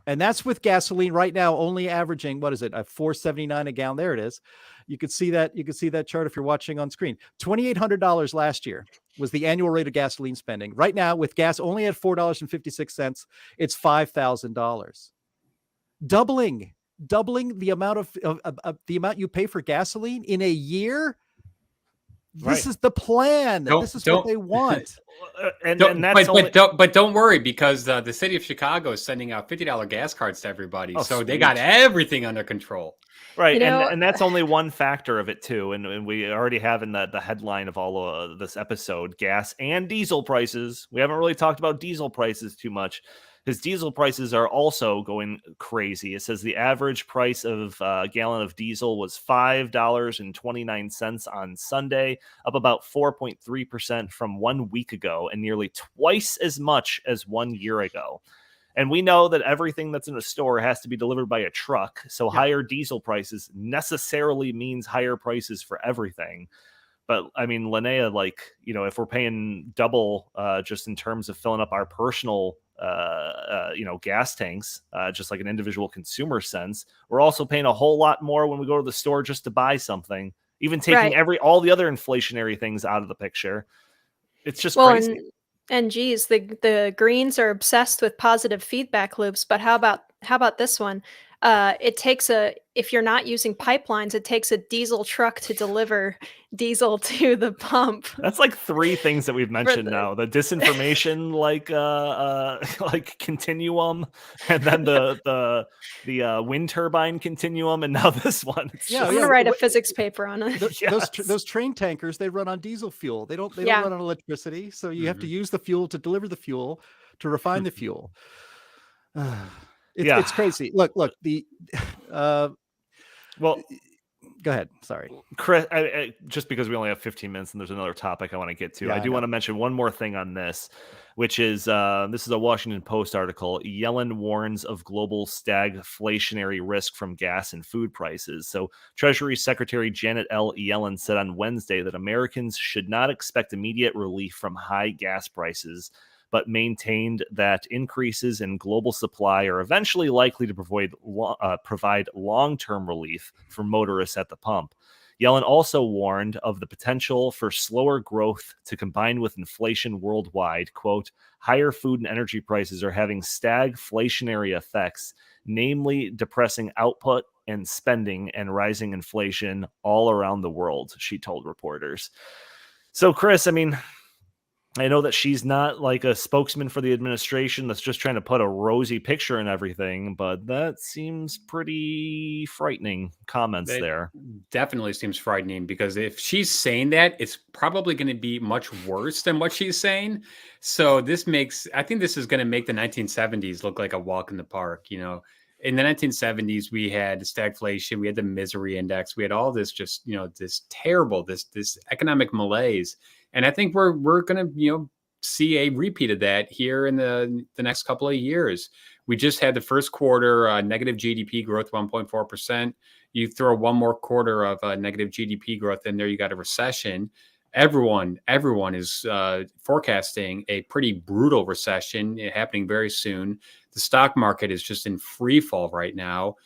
And that's with gasoline right now only averaging, what is it, $4.79 a gallon? There it is. You could see that. You could see that chart if you're watching on screen. $2,800 last year was the annual rate of gasoline spending. Right now, with gas only at $4.56, it's $5,000. Doubling the amount of the amount you pay for gasoline in a year. This is the plan. This is what they want. And that's but don't worry, because the city of Chicago is sending out $50 gas cards to everybody, so sweet. They got everything under control. Right, and that's only one factor of it too, and we already have in the headline of all of this episode, gas and diesel prices. We haven't really talked about diesel prices too much, because diesel prices are also going crazy. It says the average price of a gallon of diesel was $5.29 on Sunday, up about 4.3% from 1 week ago, and nearly twice as much as 1 year ago. And we know that everything that's in a store has to be delivered by a truck. So higher diesel prices necessarily means higher prices for everything. But I mean, Linnea, if we're paying double just in terms of filling up our personal, gas tanks, just like an individual consumer sense, we're also paying a whole lot more when we go to the store just to buy something, even taking all the other inflationary things out of the picture. It's just crazy. And geez, the Greens are obsessed with positive feedback loops. But how about this one? If you're not using pipelines, it takes a diesel truck to deliver diesel to the pump. That's like 3 things that we've mentioned now: the disinformation, continuum, and then the wind turbine continuum, and now this one. I'm gonna write a physics paper on it. Those train tankers, they run on diesel fuel. They don't run on electricity. So you have to use the fuel to deliver the fuel, to refine the fuel. It's crazy. Look, well, go ahead. Sorry, Chris, just because we only have 15 minutes and there's another topic I want to get to, I do want to mention one more thing on this, which is this is a Washington Post article. Yellen warns of global stagflationary risk from gas and food prices. So Treasury Secretary Janet L. Yellen said on Wednesday that Americans should not expect immediate relief from high gas prices, but maintained that increases in global supply are eventually likely to provide long-term relief for motorists at the pump. Yellen also warned of the potential for slower growth to combine with inflation worldwide. Quote, higher food and energy prices are having stagflationary effects, namely depressing output and spending and rising inflation all around the world, she told reporters. So, Chris, I mean, I know that she's not like a spokesman for the administration that's just trying to put a rosy picture in everything, but that seems pretty frightening comments there. Definitely seems frightening, because if she's saying that, it's probably going to be much worse than what she's saying. So I think this is going to make the 1970s look like a walk in the park. In the 1970s, we had stagflation, we had the misery index, we had all this just, this terrible, this economic malaise. And I think we're going to, see a repeat of that here in the next couple of years. We just had the first quarter negative GDP growth, 1.4%. You throw one more quarter of negative GDP growth in there, you got a recession. Everyone is forecasting a pretty brutal recession happening very soon. The stock market is just in free fall right now.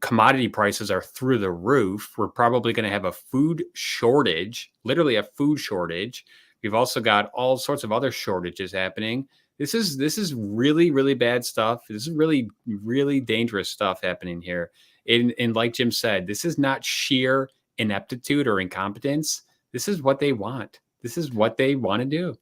Commodity prices are through the roof. We're probably going to have a food shortage, literally a food shortage. We've also got all sorts of other shortages happening. This is really, really bad stuff. This is really, really dangerous stuff happening here. And like Jim said, this is not sheer ineptitude or incompetence. This is what they want. This is what they want to do.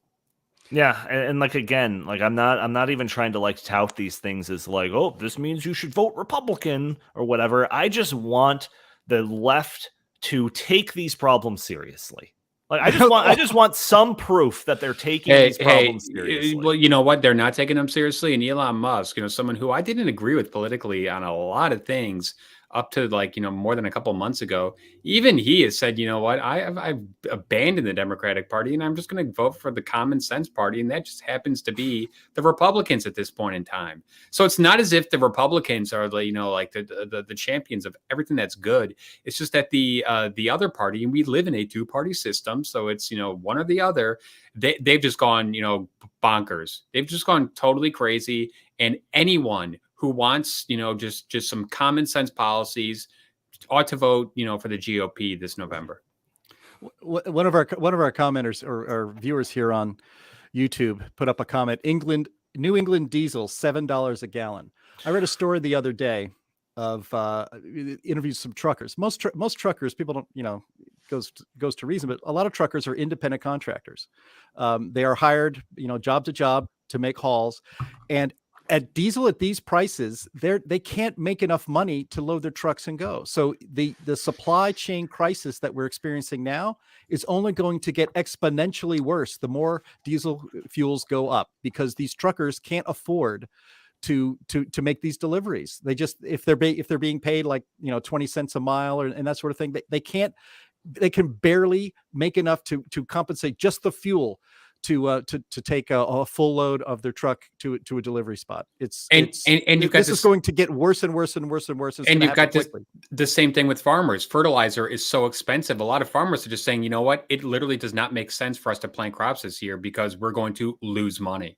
Yeah, and again, I'm not even trying to tout these things as oh, this means you should vote Republican or whatever. I just want the left to take these problems seriously. I just want some proof that they're taking these problems seriously. Well, you know what? They're not taking them seriously. And Elon Musk, someone who I didn't agree with politically on a lot of things up to more than a couple months ago, even he has said, you know what, I've abandoned the Democratic Party and I'm just going to vote for the common sense party. And that just happens to be the Republicans at this point in time. So it's not as if the Republicans are the champions of everything that's good. It's just that the other party, and we live in a 2-party system. So it's, one or the other, they've just gone, bonkers. They've just gone totally crazy. And anyone who wants, just some common sense policies ought to vote, for the GOP this November. One of our commenters or viewers here on YouTube put up a comment: New England diesel, $7 a gallon. I read a story the other day of interviews some truckers. Most truckers, people don't, goes to reason, but a lot of truckers are independent contractors. They are hired, job to job to make hauls, and at diesel at these prices, they can't make enough money to load their trucks and go. So the supply chain crisis that we're experiencing now is only going to get exponentially worse the more diesel fuels go up, because these truckers can't afford to make these deliveries. They just, if they're being paid like 20 cents a mile and that sort of thing, they can barely make enough to compensate just the fuel to take a full load of their truck to a delivery spot. This is going to get worse and worse and worse and worse. And you've got the same thing with farmers. Fertilizer is so expensive. A lot of farmers are just saying, you know what? It literally does not make sense for us to plant crops this year because we're going to lose money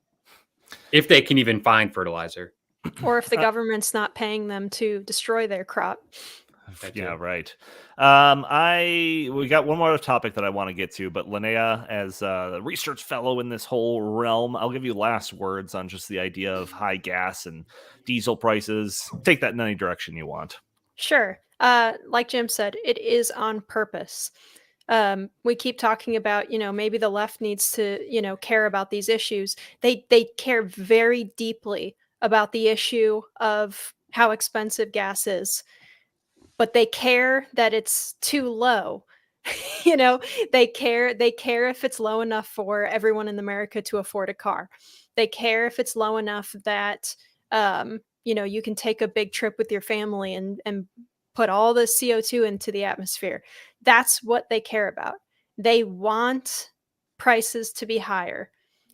if they can even find fertilizer. Or if the government's not paying them to destroy their crop. Yeah, right. We got one more topic that I want to get to, but Linnea, as a research fellow in this whole realm, I'll give you last words on just the idea of high gas and diesel prices. Take that in any direction you want. Sure. Like Jim said, it is on purpose. We keep talking about, maybe the left needs to, care about these issues. They care very deeply about the issue of how expensive gas is. But they care that it's too low. They care if it's low enough for everyone in America to afford a car. They care if it's low enough that, you can take a big trip with your family and put all the CO2 into the atmosphere. That's what they care about. They want prices to be higher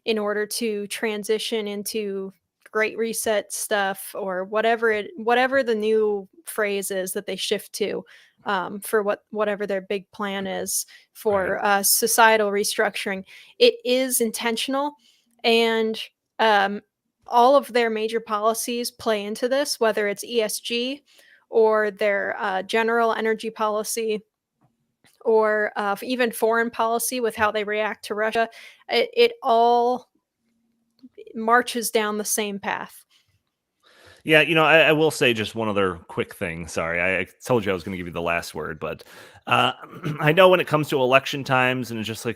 in order to transition into Great Reset stuff, or whatever the new phrase is that they shift to, for whatever their big plan is for societal restructuring. It is intentional, and all of their major policies play into this, whether it's ESG or their general energy policy, or even foreign policy with how they react to Russia. It all marches down the same path. Yeah, I will say just one other quick thing. Sorry, I told you I was going to give you the last word, but I know when it comes to election times and it's just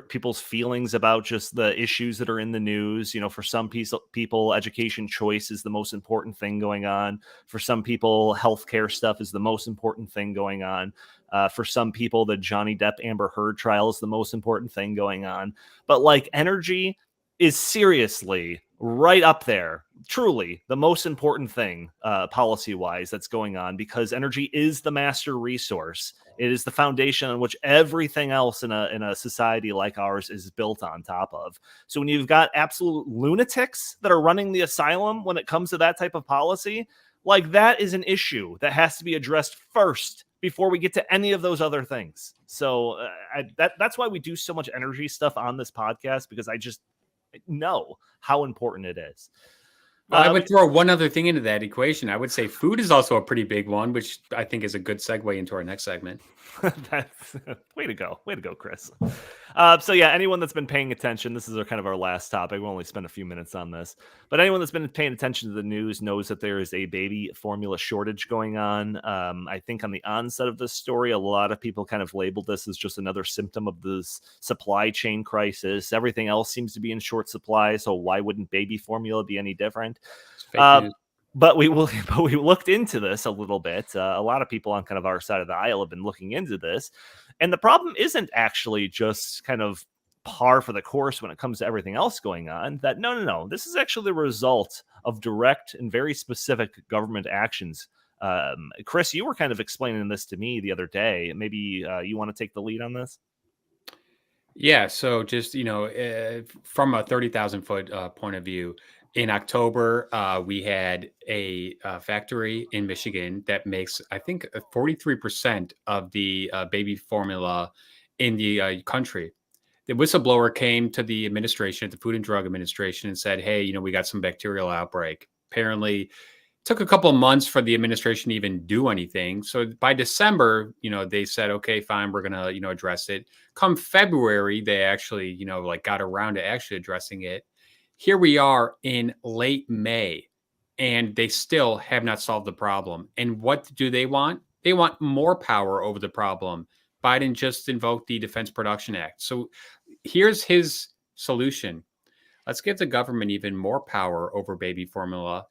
people's feelings about just the issues that are in the news, for some people, education choice is the most important thing going on. For some people, healthcare stuff is the most important thing going on. For some people, the Johnny Depp Amber Heard trial is the most important thing going on. But energy is seriously right up there, truly the most important thing policy-wise that's going on, because energy is the master resource. It is the foundation on which everything else in a society like ours is built on top of. So when you've got absolute lunatics that are running the asylum when it comes to that type of policy, that is an issue that has to be addressed first before we get to any of those other things. So that's why we do so much energy stuff on this podcast, because I just know how important it is. I would throw one other thing into that equation. I would say food is also a pretty big one, which I think is a good segue into our next segment. That's way to go, Chris. So yeah, anyone that's been paying attention, this is our last topic. We'll only spend a few minutes on this, but anyone that's been paying attention to the news knows that there is a baby formula shortage going on. I think on the onset of this story, a lot of people kind of labeled this as just another symptom of this supply chain crisis. Everything else seems to be in short supply, so why wouldn't baby formula be any different? But we looked into this a little bit. A lot of people on kind of our side of the aisle have been looking into this, and the problem isn't actually just kind of par for the course when it comes to everything else going on. That no, this is actually the result of direct and very specific government actions. Chris, you were kind of explaining this to me the other day. Maybe you want to take the lead on this? Yeah. So just from a 30,000 foot point of view. In October, we had a factory in Michigan that makes, I think, 43% of the baby formula in the country. The whistleblower came to the administration, the Food and Drug Administration, and said, hey, we got some bacterial outbreak. Apparently, it took a couple of months for the administration to even do anything. So by December, they said, okay, fine, we're going to, address it. Come February, they actually, got around to actually addressing it. Here we are in late May, and they still have not solved the problem. And what do they want? They want more power over the problem. Biden just invoked the Defense Production Act. So here's his solution. Let's give the government even more power over baby formula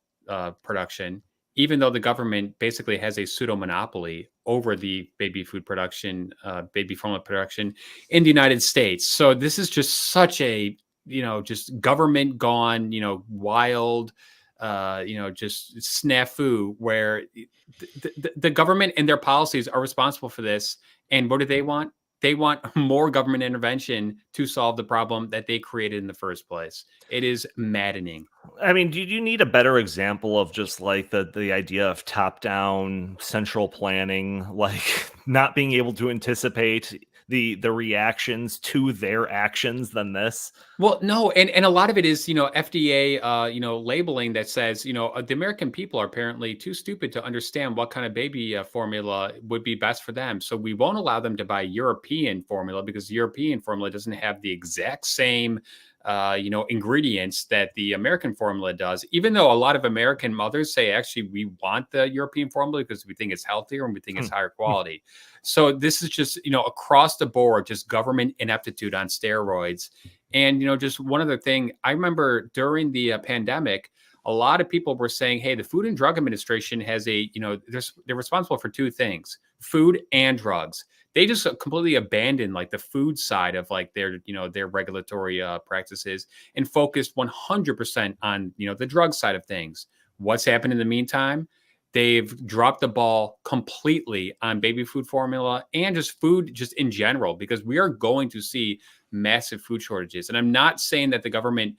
production, even though the government basically has a pseudo monopoly over the baby food production, baby formula production in the United States. So this is just such a, just government gone, wild, just snafu, where the government and their policies are responsible for this. And what do they want? They want more government intervention to solve the problem that they created in the first place. It is maddening. I mean, do you need a better example of just like the idea of top-down central planning, like not being able to anticipate the reactions to their actions than this? Well, no, and a lot of it is, FDA, labeling that says, the American people are apparently too stupid to understand what kind of baby formula would be best for them. So we won't allow them to buy European formula because European formula doesn't have the exact same ingredients that the American formula does, even though a lot of American mothers say, actually, we want the European formula because we think it's healthier and we think it's higher quality. So this is just, across the board, just government ineptitude on steroids. And, just one other thing, I remember during the pandemic, a lot of people were saying, hey, the Food and Drug Administration has they're responsible for two things, food and drugs. They just completely abandoned like the food side of like their regulatory practices and focused 100% on, the drug side of things. What's happened in the meantime? They've dropped the ball completely on baby food formula and just food just in general, because we are going to see massive food shortages. And I'm not saying that the government,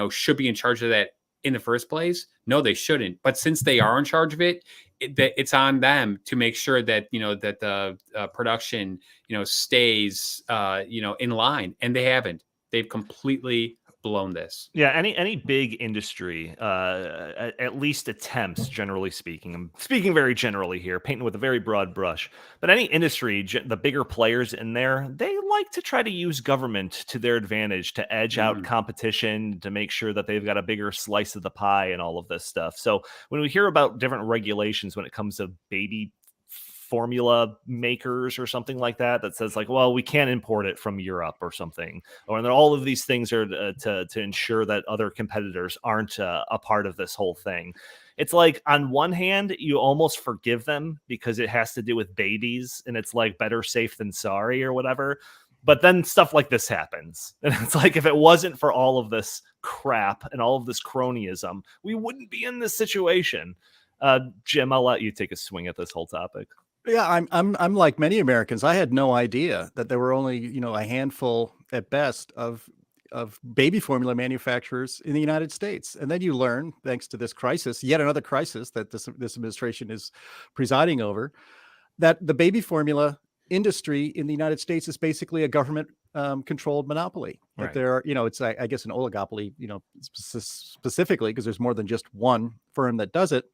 should be in charge of that in the first place. No, they shouldn't. But since they are in charge of it, it's on them to make sure that, that the production, stays, in line. And they haven't. They've completely blown this. Yeah, any big industry, at least attempts, generally speaking. I'm speaking very generally here, painting with a very broad brush. But any industry, the bigger players in there, they like to try to use government to their advantage to edge out competition, to make sure that they've got a bigger slice of the pie and all of this stuff. So when we hear about different regulations when it comes to baby formula makers or something like that says like, well, we can't import it from Europe or something, or and all of these things are to ensure that other competitors aren't a part of this whole thing. It's like, on one hand, you almost forgive them because it has to do with babies and it's like better safe than sorry or whatever. But then stuff like this happens. And it's like, if it wasn't for all of this crap and all of this cronyism, we wouldn't be in this situation. Jim, I'll let you take a swing at this whole topic. Yeah, I'm like many Americans. I had no idea that there were only, a handful at best of baby formula manufacturers in the United States. And then you learn, thanks to this crisis, yet another crisis that this administration is presiding over, that the baby formula industry in the United States is basically a government controlled monopoly. That there are, it's I guess an oligopoly, specifically because there's more than just one firm that does it.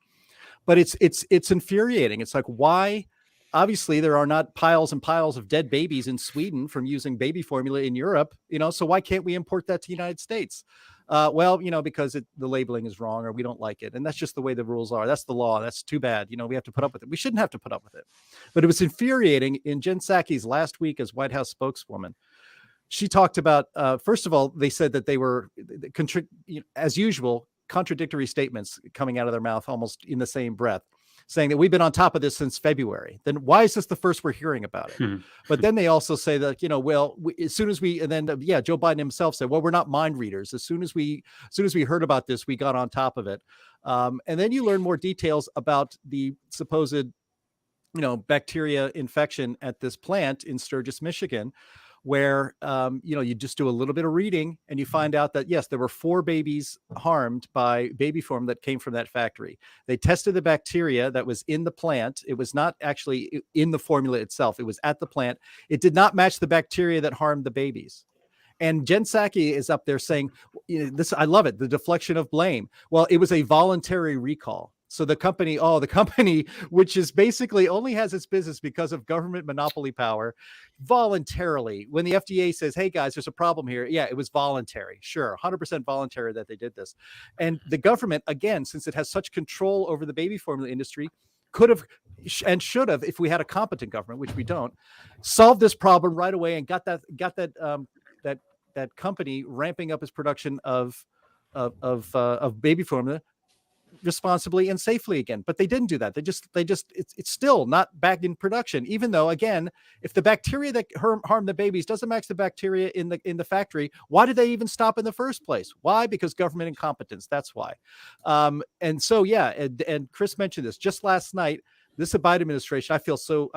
But it's infuriating. It's like, why? Obviously, there are not piles and piles of dead babies in Sweden from using baby formula in Europe, so why can't we import that to the United States? Well, because the labeling is wrong or we don't like it. And that's just the way the rules are. That's the law. That's too bad. We have to put up with it. We shouldn't have to put up with it. But it was infuriating. In Jen Psaki's last week as White House spokeswoman, she talked about, first of all, they said that they were, as usual, contradictory statements coming out of their mouth almost in the same breath, saying that we've been on top of this since February. Then why is this the first we're hearing about it? But then they also say that, as soon as we, and then, Joe Biden himself said, well, we're not mind readers. As soon as we heard about this, we got on top of it. And then you learn more details about the supposed, bacteria infection at this plant in Sturgis, Michigan, where, you just do a little bit of reading and you find out that, yes, there were 4 babies harmed by baby form that came from that factory. They tested the bacteria that was in the plant. It was not actually in the formula itself. It was at the plant. It did not match the bacteria that harmed the babies. And Jen Psaki is up there saying, this, I love it, the deflection of blame. Well, it was a voluntary recall. So the company, which is basically only has its business because of government monopoly power, voluntarily, when the FDA says, hey guys, there's a problem here. Yeah, it was voluntary. Sure. 100% voluntary that they did this. And the government, again, since it has such control over the baby formula industry, could have and should have, if we had a competent government, which we don't, solved this problem right away and got that company ramping up its production of baby formula responsibly and safely again. But they didn't do that. They just it's still not back in production, even though, again, if the bacteria that harm the babies doesn't match the bacteria in the factory, why did they even stop in the first place? Why? Because government incompetence. That's why. And so, yeah, and Chris mentioned this just last night. This Biden administration, I feel so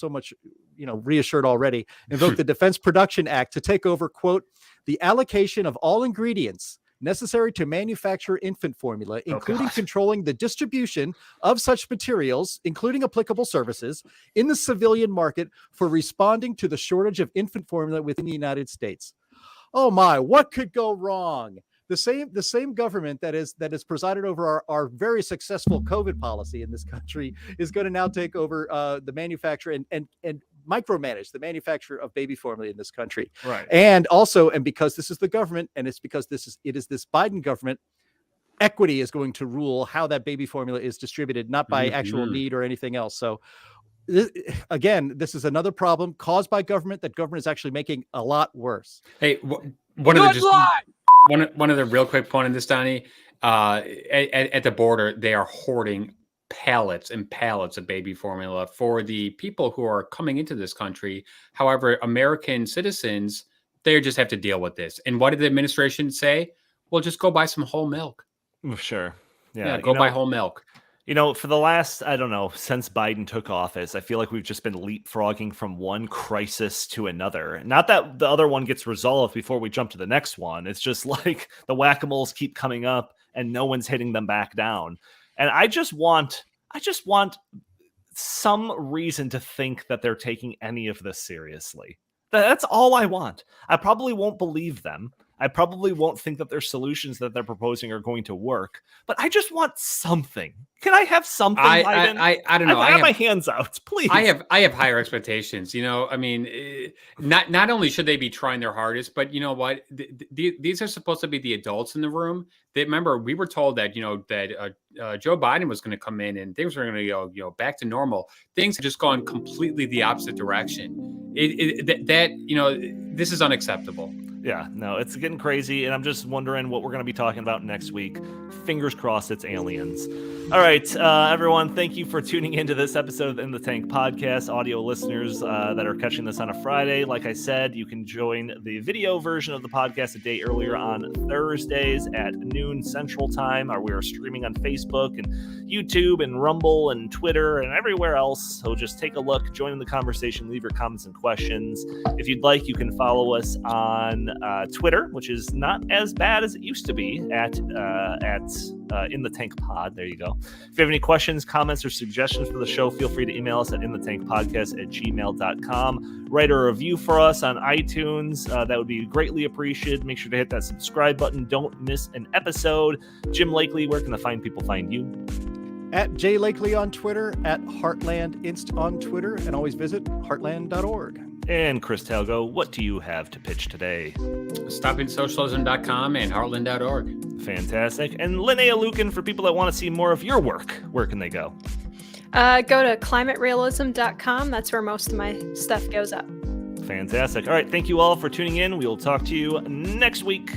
much, reassured already, invoked the Defense Production Act to take over, quote, the allocation of all ingredients necessary to manufacture infant formula, including controlling the distribution of such materials, including applicable services, in the civilian market for responding to the shortage of infant formula within the United States. Oh my, what could go wrong? The same government that is presided over our very successful COVID policy in this country is going to now take over the manufacture and micromanage the manufacture of baby formula in this country. Right. And also, and because this is the government, and it's because it is this Biden government, equity is going to rule how that baby formula is distributed, not by actual need or anything else. So again, this is another problem caused by government that government is actually making a lot worse. Hey, one of the real quick point in this, Donnie, at the border, they are hoarding pallets and pallets of baby formula for the people who are coming into this country. However, American citizens, they just have to deal with this. And what did the administration say? Well, just go buy some whole milk. Sure. Yeah, go buy whole milk. For the last, I don't know, since Biden took office, I feel like we've just been leapfrogging from one crisis to another. Not that the other one gets resolved before we jump to the next one. It's just like the whack-a-moles keep coming up and no one's hitting them back down. And I just want some reason to think that they're taking any of this seriously. That's all I want. I probably won't believe them. I probably won't think that their solutions that they're proposing are going to work, but I just want something. Can I have something? I don't know. I have my hands out, please. I have higher expectations. I mean, not only should they be trying their hardest, but you know what? These are supposed to be the adults in the room. Remember, we were told that Joe Biden was going to come in and things were going to go back to normal. Things have just gone completely the opposite direction. This is unacceptable. Yeah, no, it's getting crazy, and I'm just wondering what we're going to be talking about next week. Fingers crossed it's aliens. All right, everyone, thank you for tuning into this episode of In the Tank podcast. Audio listeners that are catching this on a Friday, like I said, you can join the video version of the podcast a day earlier on Thursdays at noon Central Time. We are streaming on Facebook and YouTube and Rumble and Twitter and everywhere else. So just take a look, join in the conversation, leave your comments and questions. If you'd like, you can follow us on Twitter, which is not as bad as it used to be, at In the Tank Pod. There you go. If you have any questions, comments, or suggestions for the show, feel free to email us at inthetankpodcast@gmail.com. Write a review for us on iTunes. That would be greatly appreciated. Make sure to hit that subscribe button. Don't miss an episode. Jim Lakely, where can the fine people find you? At J Lakely on Twitter, at Heartland Inst on Twitter, and always visit heartland.org. And Chris Talgo, what do you have to pitch today? StoppingSocialism.com and Heartland.org. Fantastic. And Linnea Lueken, for people that want to see more of your work, where can they go? Go to climaterealism.com. That's where most of my stuff goes up. Fantastic. All right. Thank you all for tuning in. We will talk to you next week.